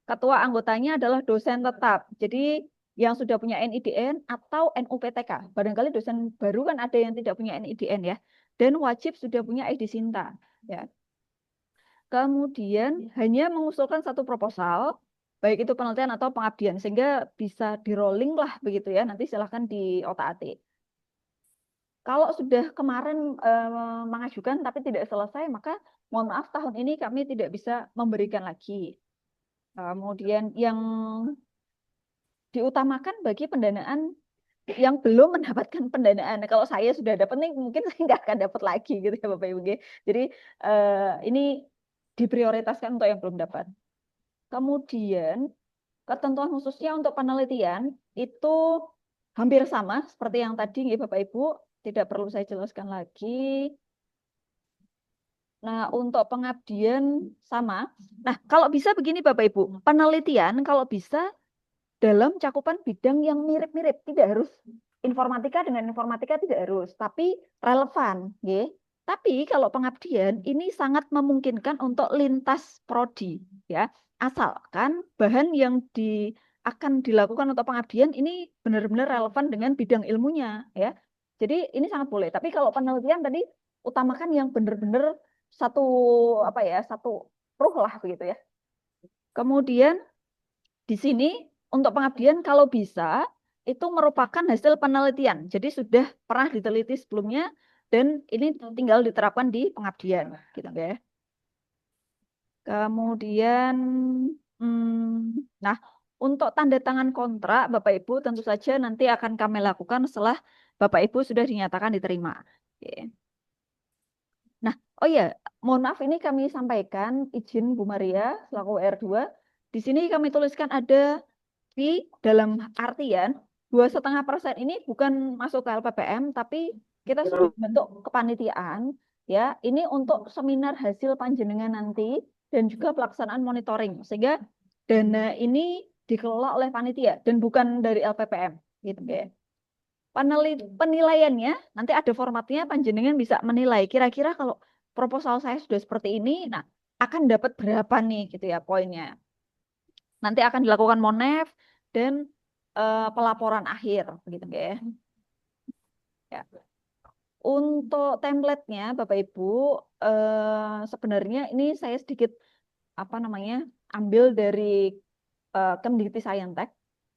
ketua anggotanya adalah dosen tetap. Jadi yang sudah punya NIDN atau NUPTK. Barangkali dosen baru kan ada yang tidak punya NIDN ya. Dan wajib sudah punya ID Sinta. Ya. Kemudian hanya mengusulkan satu proposal, baik itu penelitian atau pengabdian, sehingga bisa di rolling lah begitu ya. Nanti silahkan di otak-atik. Kalau sudah kemarin mengajukan tapi tidak selesai, maka mohon maaf tahun ini kami tidak bisa memberikan lagi. Kemudian yang diutamakan bagi pendanaan yang belum mendapatkan pendanaan. Kalau saya sudah dapat nih, mungkin saya nggak akan dapat lagi gitu ya Bapak Ibu. Jadi ini diprioritaskan untuk yang belum dapat. Kemudian ketentuan khususnya untuk penelitian itu hampir sama seperti yang tadi Bapak Ibu, tidak perlu saya jelaskan lagi. Nah, untuk pengabdian sama. Nah, kalau bisa begini Bapak Ibu, penelitian kalau bisa dalam cakupan bidang yang mirip-mirip, tidak harus informatika dengan informatika, tidak harus, tapi relevan, nggih. Tapi kalau pengabdian ini sangat memungkinkan untuk lintas prodi, ya. Asalkan bahan yang akan dilakukan untuk pengabdian ini benar-benar relevan dengan bidang ilmunya, ya. Jadi ini sangat boleh. Tapi kalau penelitian tadi utamakan yang benar-benar satu satu ruh lah begitu ya. Kemudian di sini untuk pengabdian kalau bisa itu merupakan hasil penelitian. Jadi sudah pernah diteliti sebelumnya dan ini tinggal diterapkan di pengabdian, gitu ya. Kemudian, nah untuk tanda tangan kontrak Bapak Ibu tentu saja nanti akan kami lakukan setelah Bapak Ibu sudah dinyatakan diterima. Oke. Nah, oh ya, mohon maaf ini kami sampaikan izin Bu Maria selaku R2. Di sini kami tuliskan ada fee dalam artian 2,5% ini bukan masuk ke LPPM, tapi kita sudah bentuk kepanitiaan ya. Ini untuk seminar hasil panjenengan nanti dan juga pelaksanaan monitoring sehingga dana ini dikelola oleh panitia dan bukan dari LPPM gitu ya. Penilaiannya nanti ada formatnya, panjenengan bisa menilai kira-kira kalau proposal saya sudah seperti ini, nah akan dapat berapa nih gitu ya poinnya. Nanti akan dilakukan monef dan pelaporan akhir begitu ya. Ya. Untuk template-nya Bapak Ibu sebenarnya ini saya sedikit ambil dari Kemdikti-Saintek.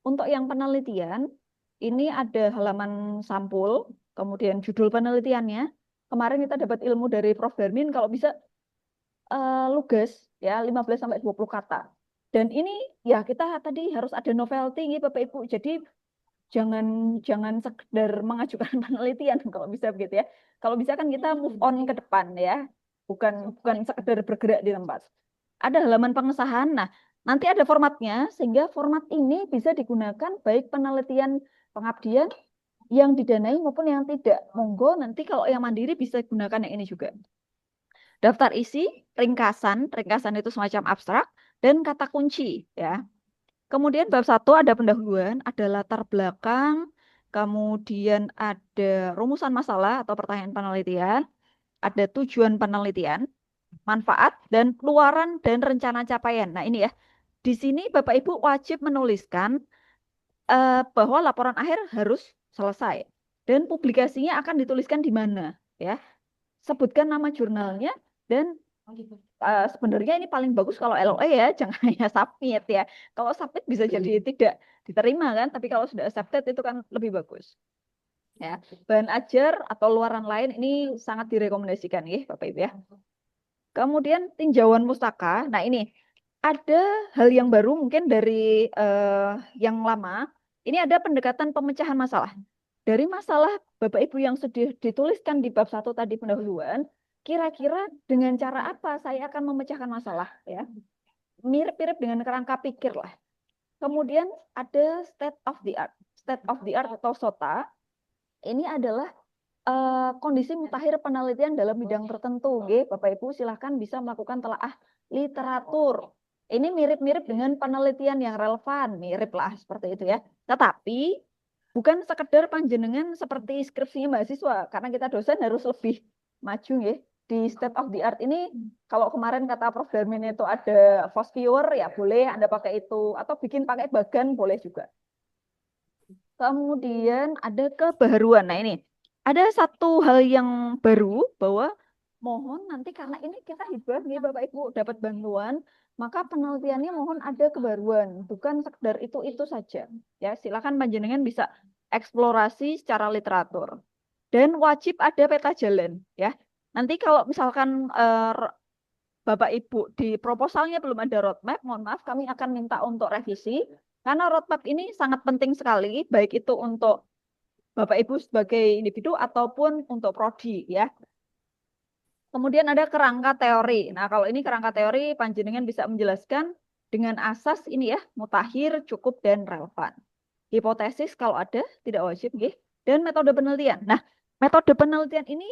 Untuk yang penelitian ini ada halaman sampul, kemudian judul penelitiannya. Kemarin kita dapat ilmu dari Prof. Darmin kalau bisa lugas ya 15-20 kata. Dan ini ya kita tadi harus ada novelty Bapak Ibu. Jadi jangan sekedar mengajukan penelitian kalau bisa begitu ya. Kalau bisa kan kita move on ke depan ya. Bukan sekedar bergerak di tempat. Ada halaman pengesahan. Nah, nanti ada formatnya sehingga format ini bisa digunakan baik penelitian pengabdian yang didanai maupun yang tidak. Monggo nanti kalau yang mandiri bisa gunakan yang ini juga. Daftar isi, ringkasan itu semacam abstrak dan kata kunci ya. Kemudian bab 1 ada pendahuluan, ada latar belakang, kemudian ada rumusan masalah atau pertanyaan penelitian, ada tujuan penelitian, manfaat dan keluaran dan rencana capaian. Nah, ini ya. Di sini Bapak Ibu wajib menuliskan bahwa laporan akhir harus selesai dan publikasinya akan dituliskan di mana ya. Sebutkan nama jurnalnya dan sebenarnya ini paling bagus kalau LOE ya, jangan hanya submit ya. Kalau submit bisa jadi tidak diterima kan, tapi kalau sudah accepted itu kan lebih bagus. Ya, bahan ajar atau luaran lain ini sangat direkomendasikan ya, Bapak Ibu ya. Kemudian tinjauan pustaka. Nah, ini ada hal yang baru mungkin dari yang lama. Ini ada pendekatan pemecahan masalah. Dari masalah Bapak Ibu yang sudah dituliskan di bab 1 tadi pendahuluan, kira-kira dengan cara apa saya akan memecahkan masalah ya? Mirip-mirip dengan kerangka pikir lah. Kemudian ada state of the art. State of the art atau SOTA. Ini adalah kondisi mutakhir penelitian dalam bidang tertentu. Bapak Ibu silahkan bisa melakukan telaah literatur. Ini mirip-mirip dengan penelitian yang relevan, mirip lah seperti itu ya. Tetapi bukan sekedar panjenengan seperti skripsinya mahasiswa, karena kita dosen harus lebih maju ya. Di state of the art ini, kalau kemarin kata Prof. Darmin itu ada Fosviewer, ya boleh Anda pakai itu, atau bikin pakai bagan boleh juga. Kemudian ada kebaruan. Nah ini, ada satu hal yang baru bahwa mohon nanti karena ini kita hibah nih Bapak Ibu dapat bantuan, maka penelitiannya mohon ada kebaruan, bukan sekedar itu saja. Ya, silakan panjenengan bisa eksplorasi secara literatur. Dan wajib ada peta jalan, ya. Nanti kalau misalkan Bapak Ibu di proposalnya belum ada roadmap, mohon maaf kami akan minta untuk revisi karena roadmap ini sangat penting sekali, baik itu untuk Bapak Ibu sebagai individu ataupun untuk prodi ya. Kemudian ada kerangka teori. Nah, kalau ini kerangka teori panjenengan bisa menjelaskan dengan asas ini ya, mutakhir, cukup dan relevan. Hipotesis kalau ada tidak wajib nggih. Dan metode penelitian. Nah, metode penelitian ini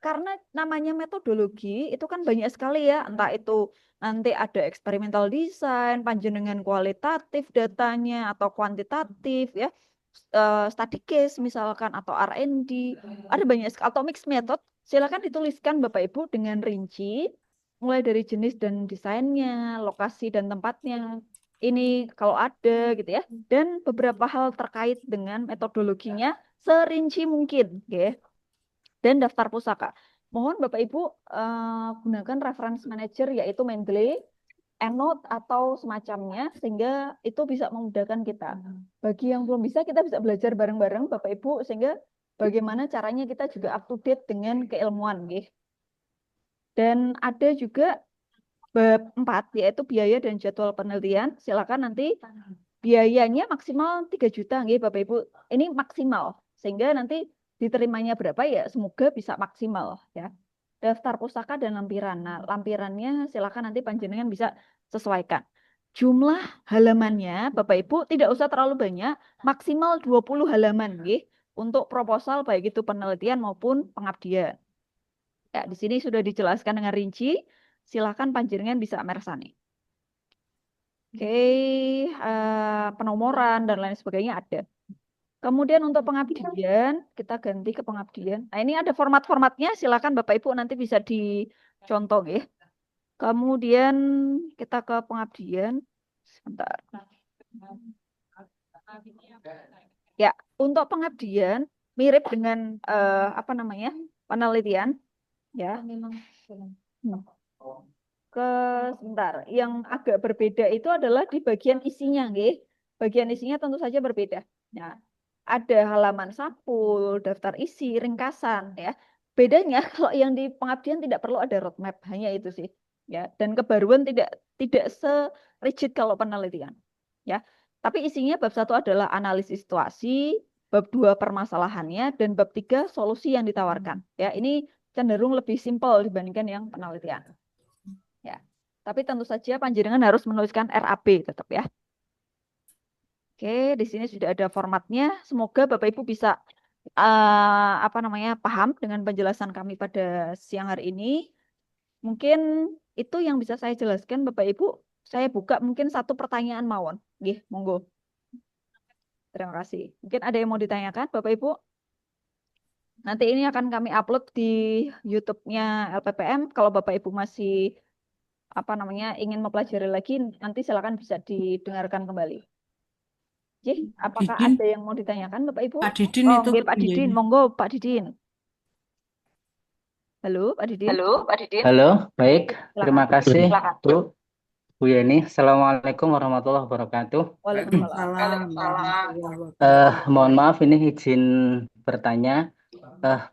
karena namanya metodologi itu kan banyak sekali ya, entah itu nanti ada experimental design, panjenengan kualitatif datanya atau kuantitatif ya, study case misalkan atau R&D, ada banyak sekali atau mixed method. Silakan dituliskan Bapak Ibu dengan rinci mulai dari jenis dan desainnya, lokasi dan tempatnya. Ini kalau ada gitu ya, dan beberapa hal terkait dengan metodologinya serinci mungkin, ya. Dan daftar pusaka. Mohon Bapak Ibu gunakan reference manager yaitu Mendeley, EndNote atau semacamnya sehingga itu bisa memudahkan kita. Bagi yang belum bisa kita bisa belajar bareng-bareng Bapak Ibu sehingga bagaimana caranya kita juga up to date dengan keilmuan, nggih. Dan ada juga bab 4 yaitu biaya dan jadwal penelitian. Silakan nanti biayanya maksimal 3 juta nggih Bapak Ibu. Ini maksimal sehingga nanti diterimanya berapa ya semoga bisa maksimal ya. Daftar pusaka dan lampiran. Nah, lampirannya silakan nanti panjenengan bisa sesuaikan. Jumlah halamannya Bapak Ibu tidak usah terlalu banyak, maksimal 20 halaman nggih untuk proposal baik itu penelitian maupun pengabdian. Ya, di sini sudah dijelaskan dengan rinci. Silakan panjenengan bisa mersani. Oke, penomoran dan lain sebagainya ada. Kemudian untuk pengabdian, kita ganti ke pengabdian. Nah, ini ada format-formatnya, silakan Bapak Ibu nanti bisa dicontoh ya. Kemudian kita ke pengabdian. Sebentar. Ya, untuk pengabdian mirip dengan apa namanya? Penelitian ya. Sebentar, yang agak berbeda itu adalah di bagian isinya, nggih. Bagian isinya tentu saja berbeda. Nah, ada halaman sampul, daftar isi, ringkasan, ya. Bedanya kalau yang di pengabdian tidak perlu ada roadmap, hanya itu sih, ya. Dan kebaruan tidak se-rigid kalau penelitian, ya. Tapi isinya bab 1 adalah analisis situasi, bab 2 permasalahannya, dan bab 3 solusi yang ditawarkan. Ya, ini cenderung lebih simpel dibandingkan yang penelitian. Ya, tapi tentu saja panjenengan harus menuliskan RAP tetap ya. Oke, di sini sudah ada formatnya. Semoga Bapak Ibu bisa apa namanya paham dengan penjelasan kami pada siang hari ini. Mungkin itu yang bisa saya jelaskan Bapak Ibu. Saya buka mungkin satu pertanyaan mawon. Nggih, monggo. Terima kasih. Mungkin ada yang mau ditanyakan Bapak Ibu? Nanti ini akan kami upload di YouTube-nya LPPM. Kalau Bapak Ibu masih apa namanya ingin mempelajari lagi, nanti silakan bisa didengarkan kembali. Jadi, apakah Didin, ada yang mau ditanyakan Bapak Ibu? Pak Didin Oh, itu nggih, Pak Didin, monggo Pak Didin. Halo, Pak Didin. Halo, baik. Terima Silakan. kasih, Bu Yeni. Assalamualaikum warahmatullahi wabarakatuh. Waalaikumsalam. Mohon maaf, ini izin bertanya.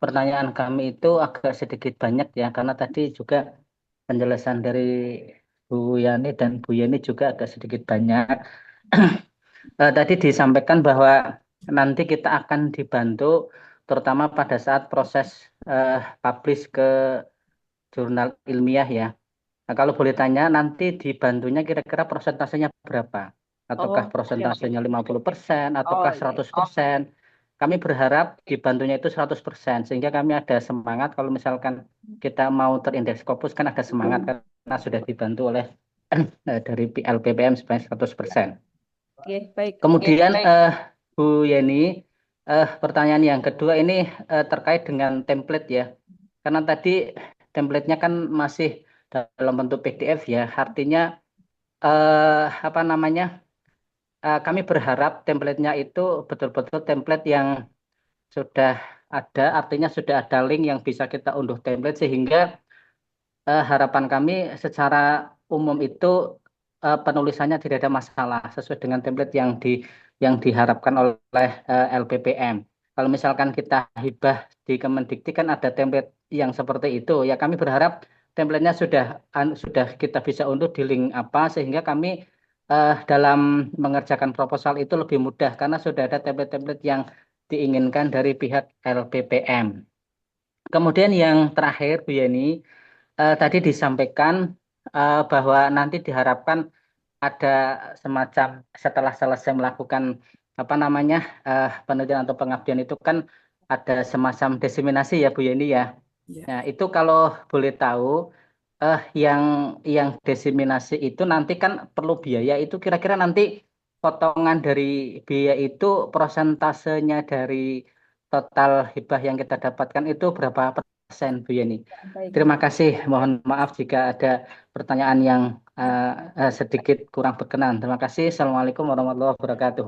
Pertanyaan kami itu agak sedikit banyak ya, karena tadi juga penjelasan dari Bu Yani dan Bu Yeni juga agak sedikit banyak. Tadi disampaikan bahwa nanti kita akan dibantu terutama pada saat proses publish ke jurnal ilmiah ya. Nah, kalau boleh tanya nanti dibantunya kira-kira persentasenya berapa? Ataukah persentasenya 50% ataukah 100%? Kami berharap dibantunya itu 100% sehingga kami ada semangat kalau misalkan kita mau terindeks Scopus kan ada semangat karena sudah dibantu oleh dari LPPM sebanyak 100%. Oke, baik. Kemudian Bu Yeni, Pertanyaan yang kedua ini terkait dengan template ya. Karena tadi template-nya kan masih dalam bentuk PDF ya. Artinya apa namanya? Kami berharap template-nya itu betul-betul template yang sudah ada, artinya sudah ada link yang bisa kita unduh template sehingga harapan kami secara umum itu penulisannya tidak ada masalah sesuai dengan template yang diharapkan oleh LPPM. Kalau misalkan kita hibah di Kemendikti kan ada template yang seperti itu. Ya kami berharap template-nya sudah kita bisa unduh di link apa sehingga kami dalam mengerjakan proposal itu lebih mudah karena sudah ada template-template yang diinginkan dari pihak LPPM. Kemudian yang terakhir Bu Yeni, tadi disampaikan bahwa nanti diharapkan ada semacam setelah selesai melakukan apa namanya penelitian atau pengabdian itu kan ada semacam diseminasi ya Bu Yeni ya. Ya. Nah itu kalau boleh tahu yang diseminasi itu nanti kan perlu biaya itu kira-kira nanti potongan dari biaya itu persentasenya dari total hibah yang kita dapatkan itu berapa persen Bu Yeni? Baik. Terima kasih. Mohon maaf jika ada pertanyaan yang sedikit kurang berkenan. Terima kasih. Assalamualaikum warahmatullahi wabarakatuh.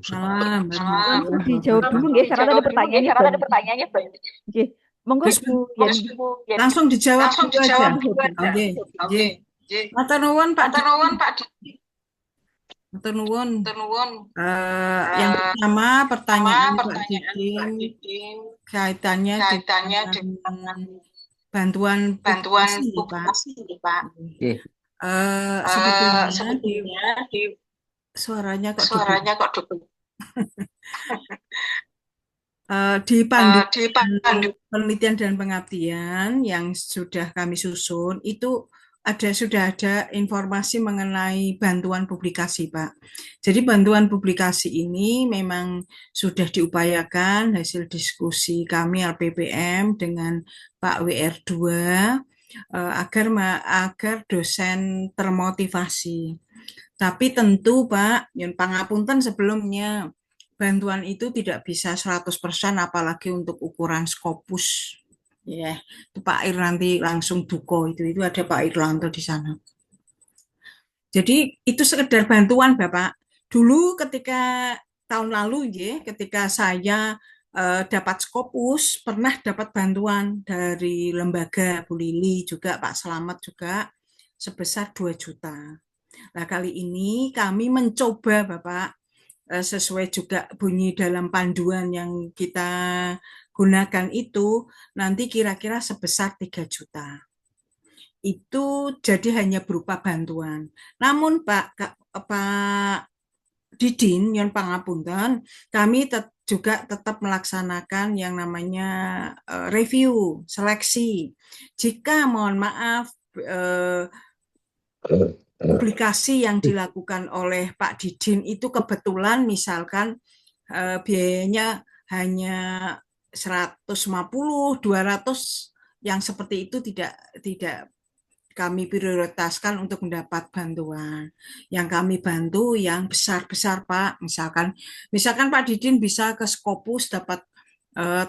Salam. Langsung dijawab dulu nggih karena ada pertanyaannya banyak. Nggih. Monggo Terus, Bu Yani. langsung dijawab dulu aja. Oke. Matur nuwun Pak. Matur nuwun. Yang pertama pertanyaan Pak Didin kaitannya dengan bantuan publikasi, Pak. Sebetulnya suaranya kok di panduan penelitian dan pengabdian yang sudah kami susun itu sudah ada informasi mengenai bantuan publikasi, Pak. Jadi bantuan publikasi ini memang sudah diupayakan hasil diskusi kami LPPM dengan Pak WR2 agar dosen termotivasi. Tapi tentu Pak, yang pangapunten sebelumnya bantuan itu tidak bisa 100% apalagi untuk ukuran Scopus. Ya, itu Pak Ir nanti langsung duko itu ada Pak Irlanto di sana. Jadi itu sekedar bantuan Bapak. Dulu ketika tahun lalu ya, ketika saya dapat Scopus, pernah dapat bantuan dari lembaga Bu Lili juga, Pak Selamat juga sebesar 2 juta. Nah, kali ini kami mencoba Bapak sesuai juga bunyi dalam panduan yang kita gunakan itu nanti kira-kira sebesar 3 juta. Itu jadi hanya berupa bantuan. Namun Pak Didin yang pangapunten, kami juga tetap melaksanakan yang namanya review, seleksi. Jika mohon maaf publikasi yang dilakukan oleh Pak Didin itu kebetulan misalkan biayanya hanya 150, 200 yang seperti itu tidak kami prioritaskan untuk mendapat bantuan. Yang kami bantu yang besar-besar Pak. Misalkan Pak Didin bisa ke Scopus dapat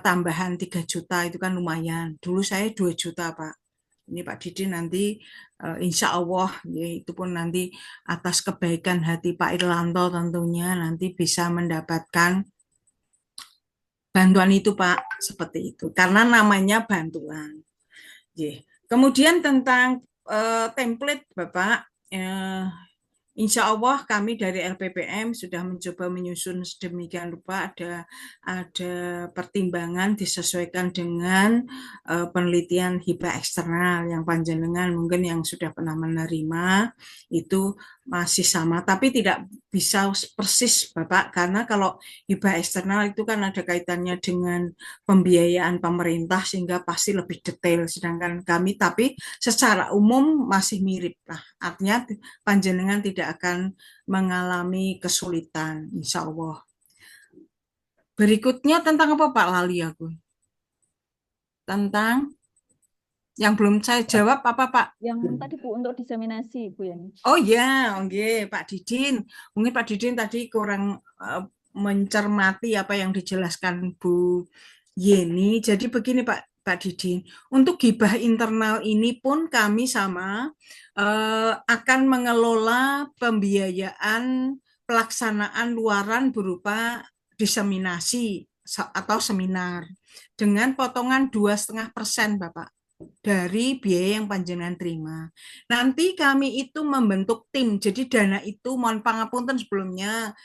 tambahan 3 juta itu kan lumayan. Dulu saya 2 juta Pak. Ini Pak Didin nanti insya Allah ya, itu pun nanti atas kebaikan hati Pak Irlanto tentunya nanti bisa mendapatkan bantuan itu Pak, seperti itu. Karena namanya bantuan. Kemudian tentang template Bapak, insya Allah kami dari LPPM sudah mencoba menyusun sedemikian rupa ada pertimbangan disesuaikan dengan penelitian hibah eksternal yang panjenengan mungkin yang sudah pernah menerima itu masih sama, tapi tidak bisa persis Bapak karena kalau hibah eksternal itu kan ada kaitannya dengan pembiayaan pemerintah sehingga pasti lebih detail, sedangkan kami tapi secara umum masih mirip lah, artinya panjenengan tidak akan mengalami kesulitan, insya Allah. Berikutnya tentang apa Pak Lali aku? Tentang yang belum saya jawab apa Pak? Yang tadi Bu untuk diseminasi Bu Yani. Oh ya, oke Pak Didin. Mungkin Pak Didin tadi kurang mencermati apa yang dijelaskan Bu Yeni. Jadi begini Pak Didin, untuk gibah internal ini pun kami sama akan mengelola pembiayaan pelaksanaan luaran berupa diseminasi atau seminar dengan potongan 2,5% Bapak dari biaya yang panjenengan terima. Nanti kami itu membentuk tim, jadi dana itu mohon pangapunten sebelumnya,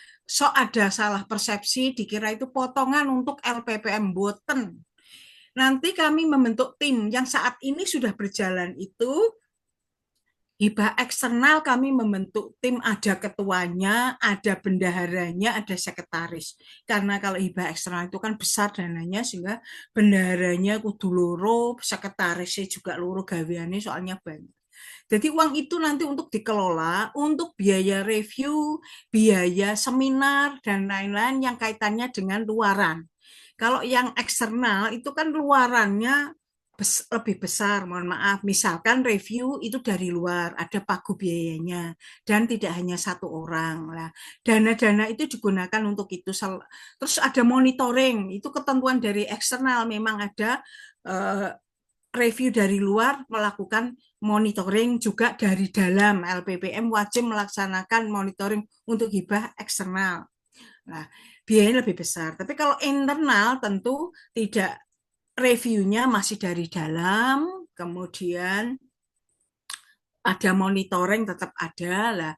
ada salah persepsi dikira itu potongan untuk LPPM boten. Nanti kami membentuk tim yang saat ini sudah berjalan itu hibah eksternal, kami membentuk tim, ada ketuanya, ada bendaharanya, ada sekretaris. Karena kalau hibah eksternal itu kan besar dananya, sehingga bendaharanya kudu loro, sekretarisnya juga loro gaweane soalnya banyak. Jadi uang itu nanti untuk dikelola, untuk biaya review, biaya seminar, dan lain-lain yang kaitannya dengan luaran. Kalau yang eksternal itu kan luarannya lebih besar, mohon maaf. Misalkan review itu dari luar, ada pagu biayanya, dan tidak hanya satu orang. Nah, dana-dana itu digunakan untuk itu. Terus ada monitoring, itu ketentuan dari eksternal, memang ada review dari luar melakukan monitoring juga dari dalam. LPPM wajib melaksanakan monitoring untuk hibah eksternal. Nah, biayanya lebih besar. Tapi kalau internal tentu tidak, reviewnya masih dari dalam, kemudian ada monitoring tetap ada lah.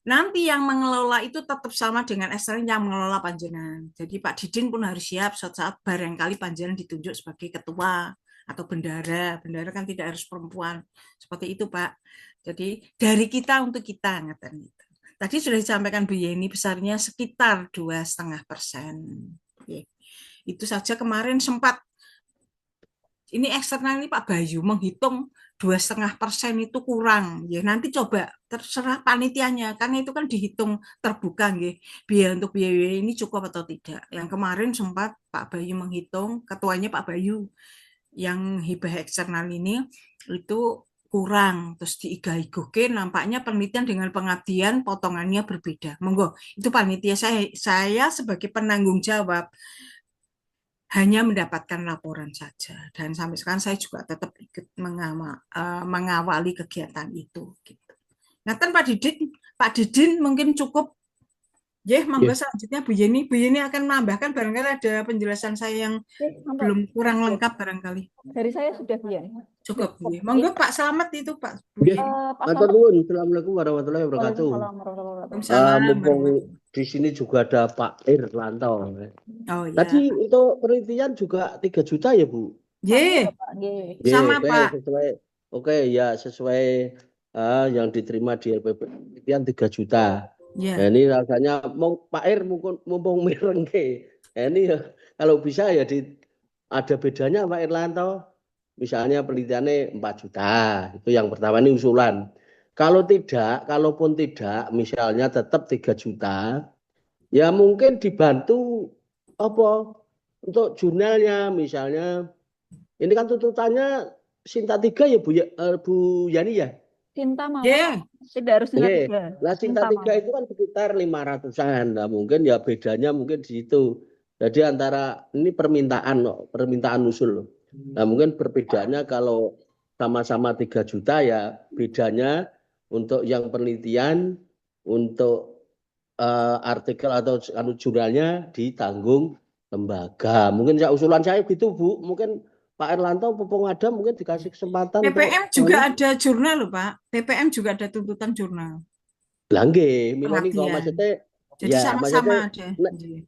Nanti yang mengelola itu tetap sama dengan eksternal yang mengelola panjenengan. Jadi Pak Didin pun harus siap suatu saat barangkali panjenengan ditunjuk sebagai ketua atau bendahara. Bendahara kan tidak harus perempuan. Seperti itu Pak. Jadi dari kita untuk kita, ngeten itu. Tadi sudah disampaikan Bu Yeni, besarnya sekitar 2,5%. Itu saja kemarin sempat. Ini eksternal ini Pak Bayu menghitung 2,5% itu kurang. Ya nanti coba terserah panitianya, karena itu kan dihitung terbuka, nggih. Biaya untuk biaya ini cukup atau tidak. Yang kemarin sempat Pak Bayu menghitung, ketuanya Pak Bayu, yang hibah eksternal ini itu kurang, terus diigah-igahke, nampaknya penelitian dengan pengabdian potongannya berbeda. Monggo, itu panitia saya sebagai penanggung jawab hanya mendapatkan laporan saja, dan sampai sekarang saya juga tetap ikut mengawali kegiatan itu. Gitu. Ngaten Pak Didin mungkin cukup. Monggo selanjutnya Bu Yeni. Bu Yeni akan menambahkan barangkali ada penjelasan saya yang belum kurang lengkap barangkali. Dari saya sudah Bu Yeni. Cukup. Monggo Pak Slamet itu Pak. Matur nuwun. Assalamualaikum warahmatullahi wabarakatuh. Mumpung di sini juga ada Pak Irlanto. Oh iya. Tadi untuk penelitian juga 3 juta ya Bu? Sama Pak. Sesuai yang diterima di LPP penelitian 3 juta. Yeah. Nah, ini rasanya Pak Ir mumpung mirengke. Ini kalau bisa ya ada bedanya Pak Irlanto. Misalnya penelitiannya 4 juta. Itu yang pertama, ini usulan. Kalaupun tidak, misalnya tetap 3 juta, ya mungkin dibantu untuk jurnalnya misalnya. Ini kan tuntutannya Sinta 3 ya Bu Yani ya? Sinta mau. Tidak harus Sinta 3. Nah, Sinta 3 itu kan sekitar 500-an. Nah, mungkin ya bedanya mungkin di situ. Jadi antara ini permintaan usul. Nah, mungkin perbedaannya kalau sama-sama 3 juta ya bedanya untuk yang penelitian, untuk artikel atau jurnalnya ditanggung lembaga. Mungkin usulan saya gitu Bu. Mungkin Pak Irlanto mumpung ada mungkin dikasih kesempatan. PPM juga ada jurnal loh Pak. PPM juga ada tuntutan jurnal. Langge, miloni kok maksudnya. Jadi ya, sama-sama ada.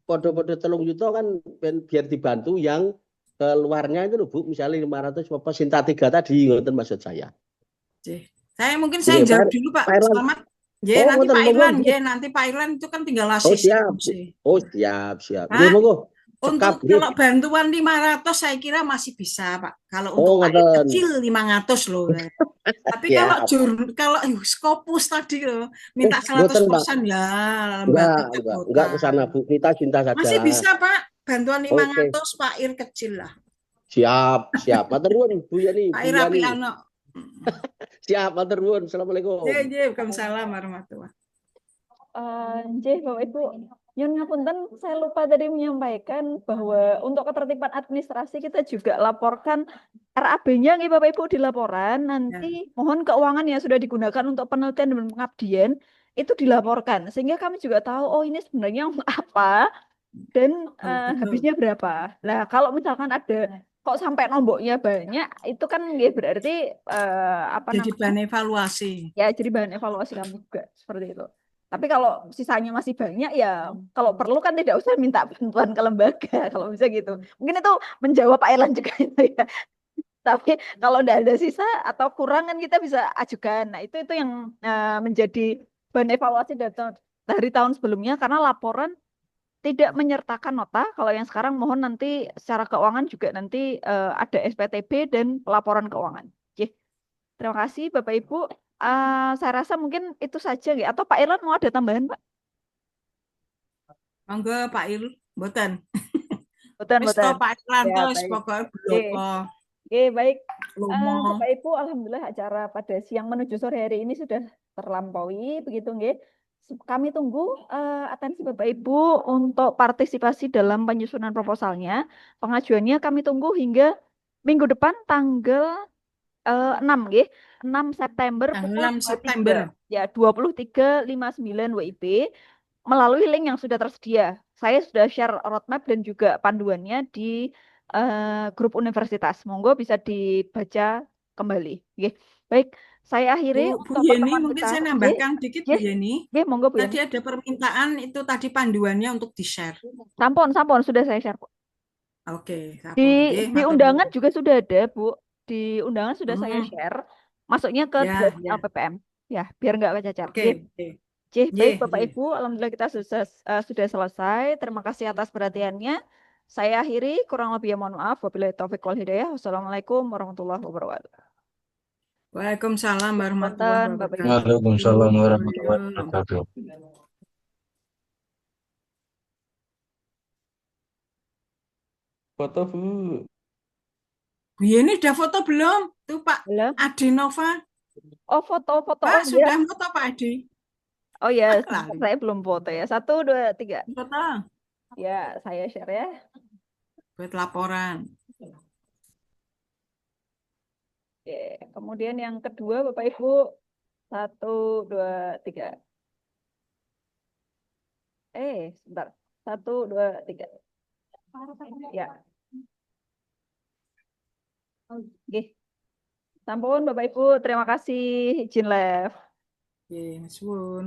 Podo-podo 3 juta kan biar dibantu yang keluarnya itu loh Bu. Misalnya 500 apa Sinta 3 tadi, ngoten maksud saya. Saya jawab dulu Pak Selamat. Nanti Pak Irlan, nanti Pak Irlan itu kan tinggal asisi. Siap. Monggo. Untuk kalau bantuan 500 saya kira masih bisa Pak. Kalau untuk air kecil 500 loh. Tapi kalau Scopus tadi loh minta 100% ya enggak ke sana Bu. Kita cinta saja. Masih bisa Pak. Bantuan 500 Pak Ir kecil lah. Siap. Matur nuwun Bu Yani. Pak Ir api ano. Siap, matur nuwun. Assalamualaikum. Waalaikumsalam warahmatullahi. Bapak Ibu Nyun ngapunten, saya lupa tadi menyampaikan bahwa untuk ketertiban administrasi kita juga laporkan RAB-nya nih Bapak Ibu di laporan. Ya. Nanti mohon keuangan yang sudah digunakan untuk penelitian dan pengabdian itu dilaporkan sehingga kami juga tahu oh ini sebenarnya untuk apa dan Betul. habisnya berapa. Nah, kalau misalkan ada kok sampai nomboknya banyak, itu kan ya berarti apa Jadi namanya? bahan evaluasi. Ya, jadi bahan evaluasi kami juga seperti itu. Tapi kalau sisanya masih banyak ya kalau perlu kan tidak usah minta bantuan ke lembaga kalau bisa gitu. Mungkin itu menjawab Pak Elan juga itu ya. Tapi kalau tidak ada sisa atau kurang kan kita bisa ajukan. Nah, itu yang menjadi bahan evaluasi dari tahun sebelumnya karena laporan tidak menyertakan nota. Kalau yang sekarang mohon nanti secara keuangan juga nanti ada SPTB dan pelaporan keuangan. Oke. Terima kasih Bapak Ibu. Saya rasa mungkin itu saja ya. Atau Pak Irlan mau ada tambahan, Pak? Monggo Pak Il, mboten. Boten, Wis boten. to Pak Ya, Irlanto wis baik. pokoke Oke, blopo Oke, baik. lomo. Bapak Ibu, alhamdulillah acara pada siang menuju sore hari ini sudah terlampaui, begitu nggih. Kami tunggu atensi Bapak Ibu untuk partisipasi dalam penyusunan proposalnya. Pengajuannya kami tunggu hingga minggu depan tanggal 6 nggih. 6 September Tanggal pukul 6 September. 23. Ya, 23.59 WIB melalui link yang sudah tersedia. Saya sudah share roadmap dan juga panduannya di grup universitas. Monggo bisa dibaca kembali. Oke. Baik, saya akhiri Bu untuk Yeni, pertemuan mungkin kita. saya Oke, nambahkan dikit Bu oke, Yeni. oke, monggo Bu Tadi Yani. ada permintaan itu tadi panduannya untuk di-share. Sampun, sampun sudah saya share, Bu. Oke, Di sampun. Nggih, di matur undangan nuwun. juga sudah ada, Bu. Di undangan sudah saya Hmm, share. Masuknya ke ya, Drive ya. LPPM. Ya, biar nggak kecacar. Oke, Oke. oke. Oke, baik Nggih, Bapak nggih. Ibu, alhamdulillah kita sudah selesai. Terima kasih atas perhatiannya. Saya akhiri, kurang lebih mohon maaf. Wabillahi taufiq wal hidayah. Wassalamualaikum warahmatullahi wabarakatuh. Waalaikumsalam warahmatullahi Punten, Bapak Ibu. wabarakatuh. Waalaikumsalam warahmatullahi Ayo. wabarakatuh. Foto Bu. Bu Yeni udah foto belum? Tuh Pak Halo. Adi Nova. Oh, foto-foto. Pak, Oh, ya. sudah foto Pak Adi? Oh ya, Lali. saya belum foto ya. 1, 2, 3. Foto Ya, saya share ya. buat laporan. Oke. Kemudian yang kedua, Bapak Ibu. 1, 2, 3. Sebentar. 1, 2, 3. Ya. Oke. Sampun Bapak Ibu, terima kasih izin live. Oke, suwun.